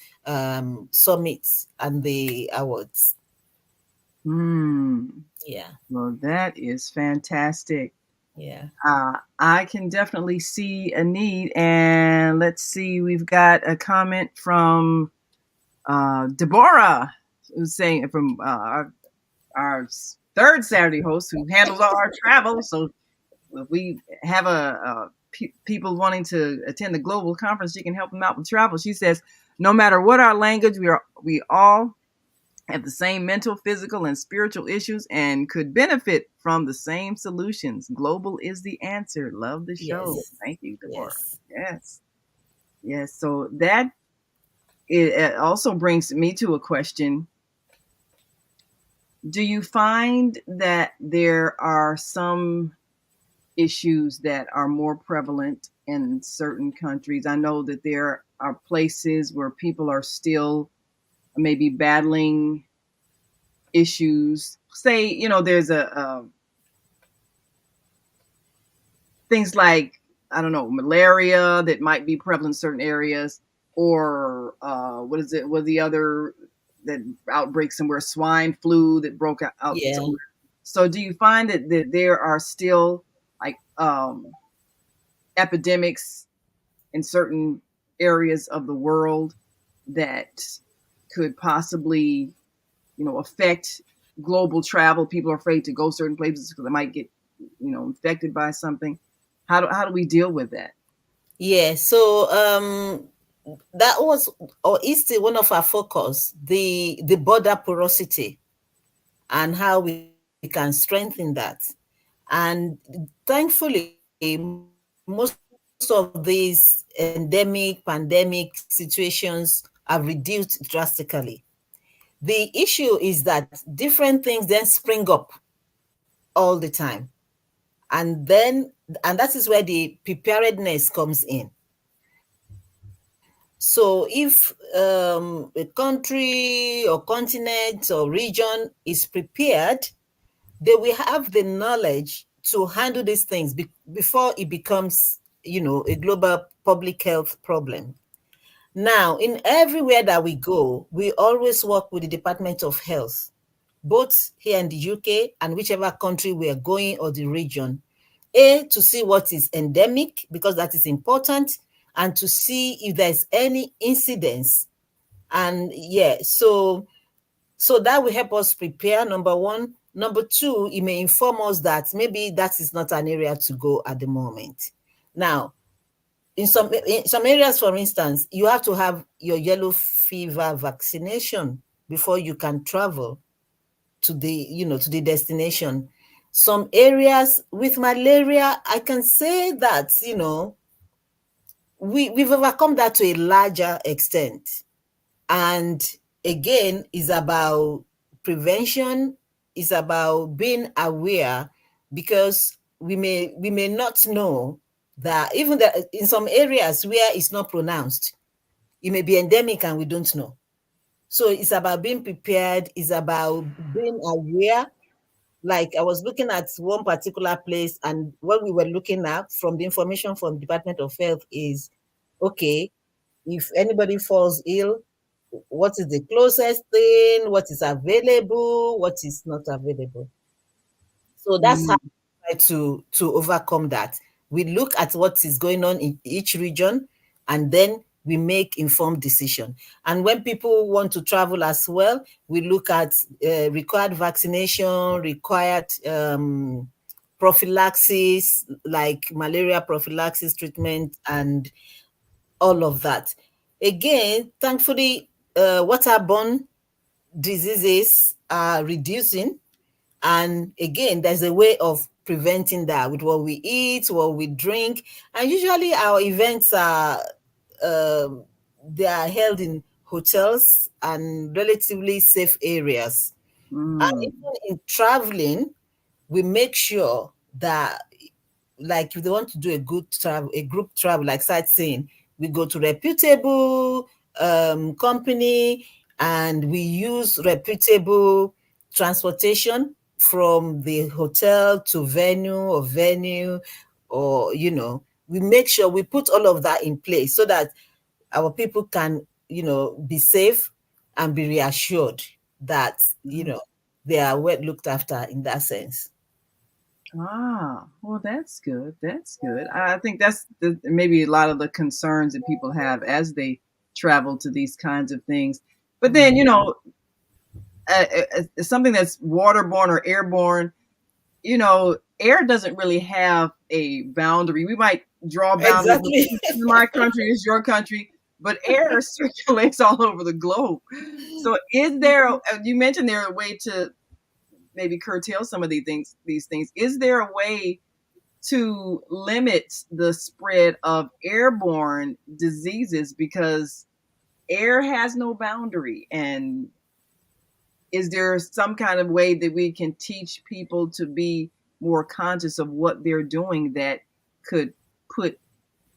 summits and the awards. Yeah. Well, that is fantastic. Yeah. I can definitely see a need. And let's see, we've got a comment from Deborah, who's saying, from our third Saturday host who handles all our travel. So if we have people wanting to attend the global conference, she can help them out with travel. She says, no matter what our language, we all have the same mental, physical, and spiritual issues and could benefit from the same solutions. Global is the answer. Love the show. Yes. Thank you, Deborah. Yes. So that it also brings me to a question. Do you find that there are some issues that are more prevalent in certain countries? I know that there are places where people are still maybe battling issues. Say, there's things like, I don't know, malaria that might be prevalent in certain areas, or what the other that outbreak somewhere, swine flu that broke out somewhere. So do you find that there are still like epidemics in certain areas of the world that could possibly affect global travel? People are afraid to go certain places because they might get infected by something. How do we deal with that? Yeah, so that was, or is still one of our focus, the border porosity and how we can strengthen that. And thankfully, most of these endemic, pandemic situations have reduced drastically. The issue is that different things then spring up all the time. And that is where the preparedness comes in. So if a country or continent or region is prepared, they will have the knowledge to handle these things before it becomes, a global public health problem. Now, in everywhere that we go, we always work with the Department of Health, both here in the UK and whichever country we are going or the region. To see what is endemic, because that is important, and to see if there's any incidents. And so that will help us prepare, number one. Number two, it may inform us that maybe that is not an area to go at the moment. Now, in some areas, for instance, you have to have your yellow fever vaccination before you can travel to the destination. Some areas with malaria, I can say that, we've overcome that to a larger extent. And again, it's about prevention, it's about being aware, because we may not know that even that in some areas where it's not pronounced, it may be endemic and we don't know. So it's about being prepared, it's about being aware. Like I was looking at one particular place, and what we were looking at from the information from Department of Health is, okay, if anybody falls ill, what is the closest thing, what is available, what is not available. So that's how we try to overcome that. We look at what is going on in each region, and then we make informed decision. And when people want to travel as well, we look at required vaccination, required prophylaxis, like malaria prophylaxis treatment, and all of that. Again, thankfully, waterborne diseases are reducing. And again, there's a way of preventing that with what we eat, what we drink. And usually our events are, they are held in hotels and relatively safe areas. And even in traveling, we make sure that, like if they want to do a good travel, a group travel like sightseeing, we go to reputable company, and we use reputable transportation from the hotel to venue, or we make sure we put all of that in place so that our people can be safe and be reassured that they are well looked after in that sense. Well, that's good. That's good. I think that's maybe a lot of the concerns that people have as they travel to these kinds of things. But then, something that's waterborne or airborne, air doesn't really have a boundary. We might draw boundaries. Exactly. My country is your country, but air circulates all over the globe. So is there, you mentioned there a way to maybe curtail some of these things. Is there a way to limit the spread of airborne diseases, because air has no boundary? And is there some kind of way that we can teach people to be more conscious of what they're doing that could put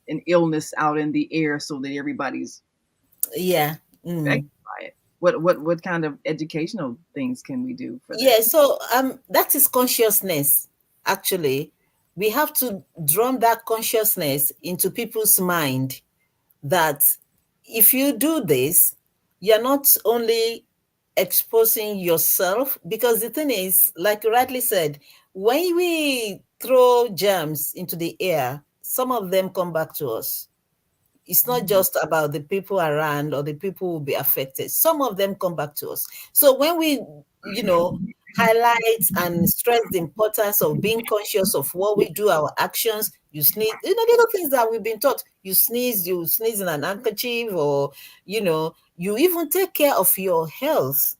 an illness out in the air so that everybody's affected by it? What kind of educational things can we do for that? Yeah, so that is consciousness. Actually, we have to drum that consciousness into people's mind that if you do this, you're not only exposing yourself, because the thing is, like you rightly said, when we throw germs into the air, some of them come back to us. It's not just about the people around or the people who will be affected. Some of them come back to us. So when we, highlight and stress the importance of being conscious of what we do, our actions, you sneeze, little things that we've been taught. You sneeze in an handkerchief, or, you even take care of your health.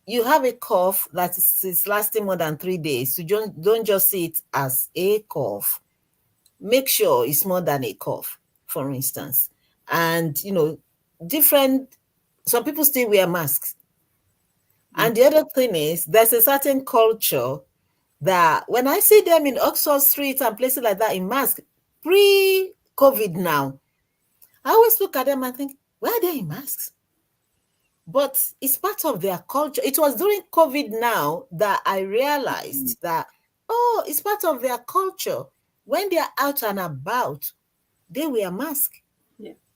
You have a cough that is lasting more than 3 days. So don't just see it as a cough. Make sure it's more than a cough, for instance. And, some people still wear masks. And the other thing is, there's a certain culture that when I see them in Oxford Street and places like that in mask, pre-COVID now, I always look at them and think, why are they in masks? But it's part of their culture. It was during COVID now that I realized that, it's part of their culture. When they are out and about, they wear masks.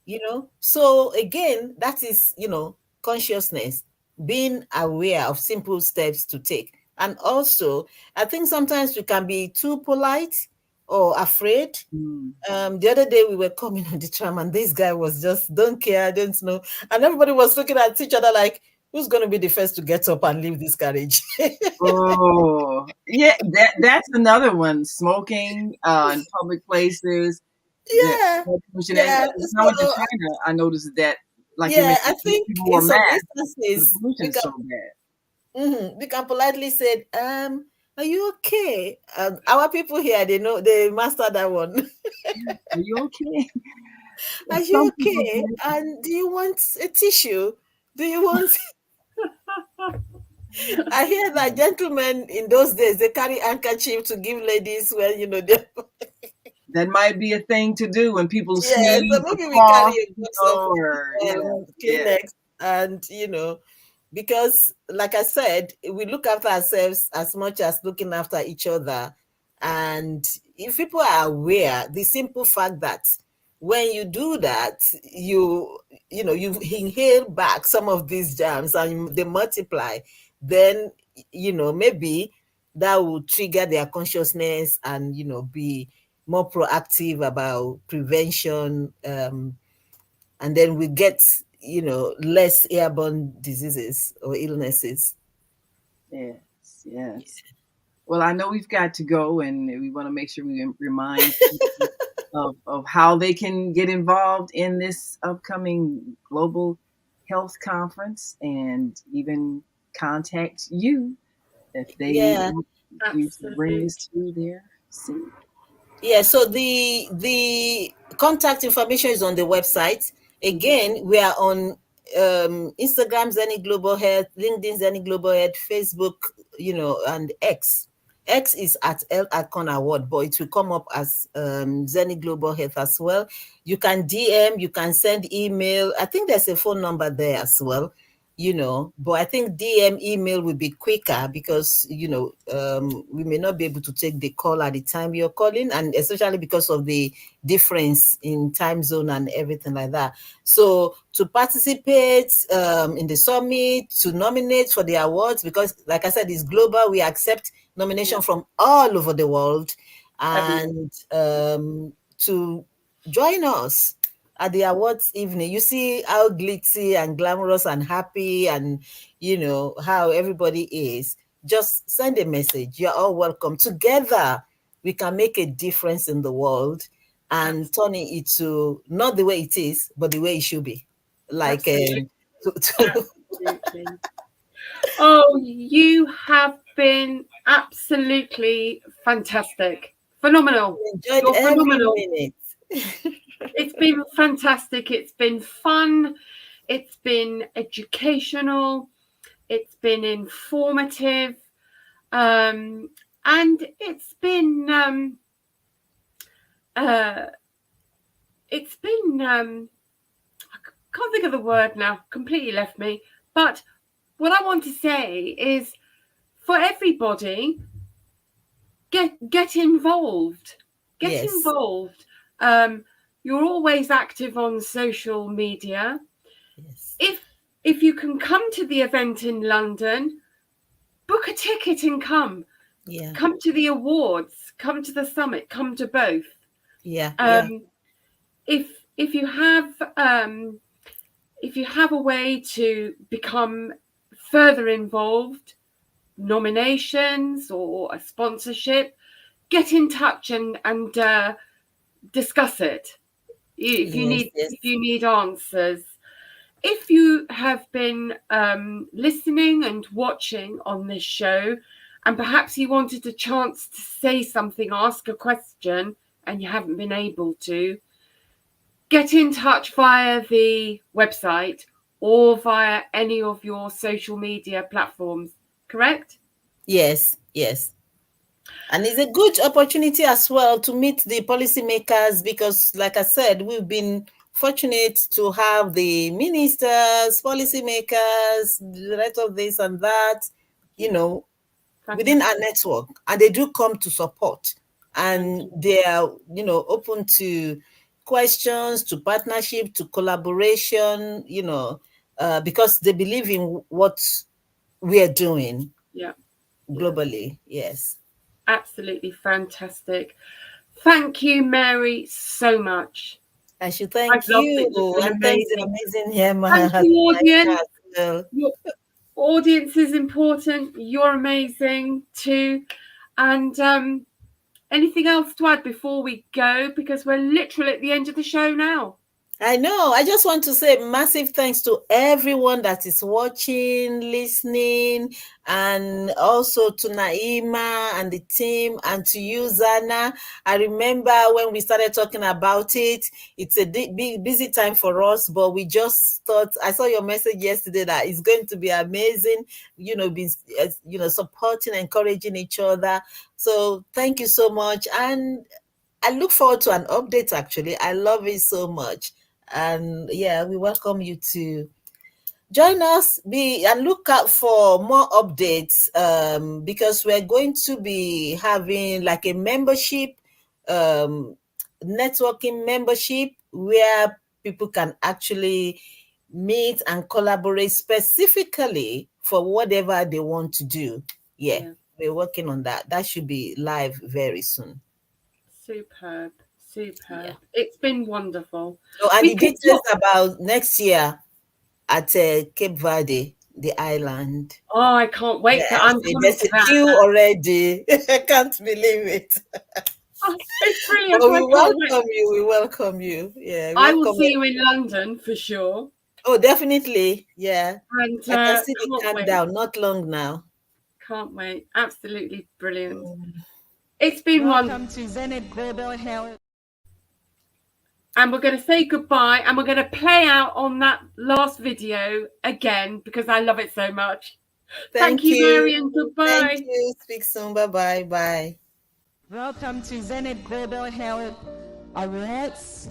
Yeah. So again, that is, consciousness, being aware of simple steps to take. And also, I think sometimes we can be too polite or afraid. The other day we were coming on the tram and this guy was just, don't care, don't know. And everybody was looking at each other like, who's going to be the first to get up and leave this carriage? Oh, yeah, that's another one. Smoking in public places. Yeah. When I went to China, I noticed that, like you mentioned, I think people wore in some masks. instances, The pollution is so bad. we can politely say, are you okay? Our people here, they master that one. Are you okay? Are you okay? And do you want a tissue? Do you want... I hear that gentlemen in those days, they carry handkerchief to give ladies when, they... That might be a thing to do when people sneeze. So maybe we carry a box of Kleenex, and because, like I said, we look after ourselves as much as looking after each other. And if people are aware, the simple fact that when you do that, you inhale back some of these germs and they multiply, then maybe that will trigger their consciousness and be more proactive about prevention, and then we get, less airborne diseases or illnesses. Yes. Well, I know we've got to go, and we want to make sure we remind people of how they can get involved in this upcoming global health conference, and even contact you if they want you to bring this to their city. Yeah, so the contact information is on the website. Again, we are on Instagram, Zenith Global Health, LinkedIn, Zenith Global Health, Facebook, and X. X is at El Akon Award, but it will come up as Zenith Global Health as well. You can DM, you can send email. I think there's a phone number there as well. But I think DM email will be quicker because, we may not be able to take the call at the time you're calling, and especially because of the difference in time zone and everything like that. So to participate in the summit, to nominate for the awards, because like I said, it's global, we accept nomination from all over the world, and to join us at the awards evening. You see how glitzy and glamorous and happy and how everybody is. Just send a message. You're all welcome. Together we can make a difference in the world and turn it into not the way it is, but the way it should be. Like Absolutely. Oh, you have been absolutely fantastic. Phenomenal. Enjoyed You're every phenomenal. minute. It's been fantastic. It's been fun. It's been educational. It's been informative. And it's been I can't think of the word now, completely left me. But what I want to say is, for everybody, get involved. Get involved. You're always active on social media. If you can come to the event in London, book a ticket and come. Yeah. Come to the awards. Come to the summit. Come to both. Yeah. If you have a way to become further involved, nominations or a sponsorship, get in touch and discuss it. If you need answers. If you have been listening and watching on this show, and perhaps you wanted a chance to say something, ask a question, and you haven't been able to, get in touch via the website or via any of your social media platforms, correct? Yes. And it's a good opportunity as well to meet the policymakers because, like I said, we've been fortunate to have the ministers, policymakers, the rest of this and that, within our network. And they do come to support. And they are, open to questions, to partnership, to collaboration, because they believe in what we are doing globally. Yes. Absolutely fantastic. Thank you, Mary, so much. I should thank you. And thanks the amazing Yema. Thank you, audience. Your audience is important. You're amazing too. And anything else to add before we go? Because we're literally at the end of the show now. I know. I just want to say massive thanks to everyone that is watching, listening, and also to Naima and the team, and to you, Zanna. I remember when we started talking about it, it's a big, busy time for us, but we just thought, I saw your message yesterday that it's going to be amazing, supporting, encouraging each other. So thank you so much. And I look forward to an update, actually. I love it so much. And we welcome you to join us and look out for more updates because we're going to be having like a membership, networking membership where people can actually meet and collaborate specifically for whatever they want to do. We're working on that. That should be live very soon. Superb. Yeah. It's been wonderful. So, and the details about next year at Cape Verde, the island. Oh, I can't wait. Yes, I'm there's a queue already. I can't believe it. Oh, it's brilliant. But we welcome you. We welcome you. Yeah, I will see you in London for sure. Oh, definitely. Yeah. And I can see the countdown. Not long now. Can't wait. Absolutely brilliant. It's been Welcome to Zenith Global Health. And we're going to say goodbye, and we're going to play out on that last video again because I love it so much. Thank you, Mary, and goodbye. Thank you. Speak soon. Bye-bye. Bye. Welcome to Zenith Global Health Awards.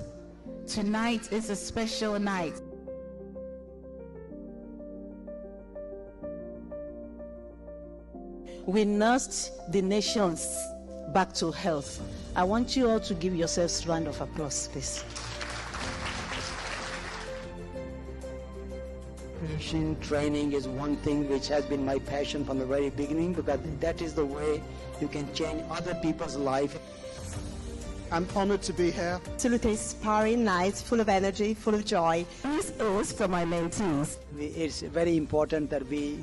Tonight is a special night. We nursed the nations back to health. I want you all to give yourselves a round of applause, please. Training is one thing which has been my passion from the very beginning, because that is the way you can change other people's life. I'm honored to be here. Absolutely inspiring night, full of energy, full of joy. This is for my mentees. It's very important that we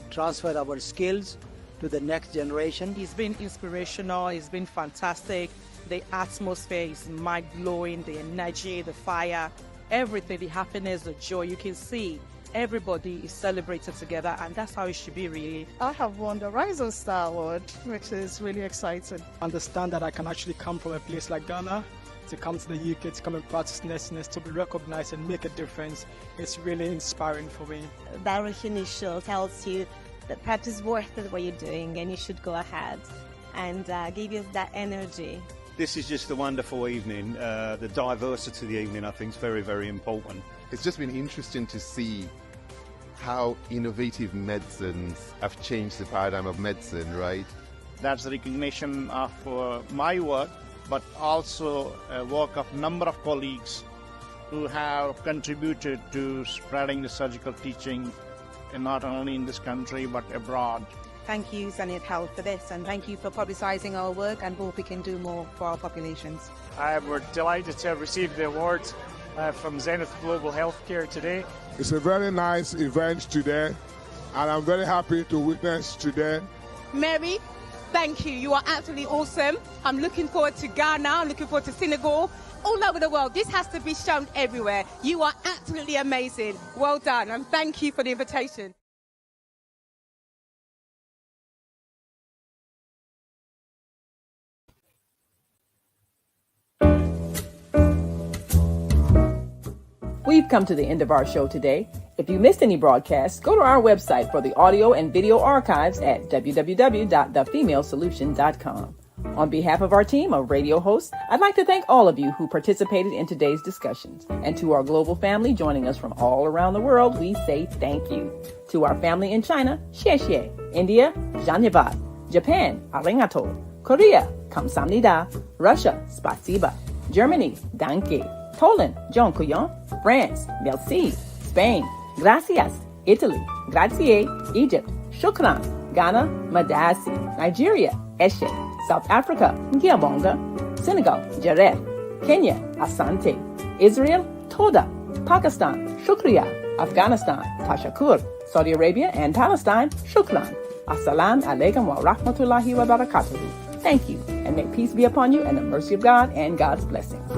transfer our skills to the next generation. It's been inspirational, it's been fantastic. The atmosphere is mind-blowing, the energy, the fire, everything, the happiness, the joy. You can see everybody is celebrated together, and that's how it should be, really. I have won the Rising Star Award, which is really exciting. Understand that I can actually come from a place like Ghana, to come to the UK, to come and practice nursing, to be recognized and make a difference. It's really inspiring for me. That recognition tells you that perhaps it's worth it what you're doing, and you should go ahead and give you that energy. This is just a wonderful evening. The diversity of the evening, I think, is very, very important. It's just been interesting to see how innovative medicines have changed the paradigm of medicine, right? That's the recognition of my work, but also work of number of colleagues who have contributed to spreading the surgical teaching, and not only in this country but abroad. Thank you, Zenith Health, for this, and thank you for publicising our work, and hope we can do more for our populations. We're delighted to have received the awards from Zenith Global Healthcare today. It's a very nice event today, and I'm very happy to witness today. Mary, thank you. You are absolutely awesome. I'm looking forward to Ghana. I'm looking forward to Senegal. All over the world. This has to be shown everywhere. You are absolutely amazing. Well done, and thank you for the invitation. We've come to the end of our show today. If you missed any broadcasts, go to our website for the audio and video archives at www.thefemalesolution.com. On behalf of our team of radio hosts, I'd like to thank all of you who participated in today's discussions. And to our global family joining us from all around the world, we say thank you. To our family in China, xie xie. India, Dhanyavad. Japan, arigato. Korea, kamsamnida. Russia, spasiba. Germany, danke. Poland, dziękuję. France, merci. Spain, gracias. Italy, grazie. Egypt, shukran. Ghana, madasi. Nigeria, eshe. South Africa, ngiyabonga. Senegal, jareh. Kenya, asante. Israel, toda. Pakistan, shukriya. Afghanistan, tashakur. Saudi Arabia and Palestine, shukran. Assalamu alaikum wa rahmatullahi wa barakatuhu. Thank you, and may peace be upon you and the mercy of God and God's blessings.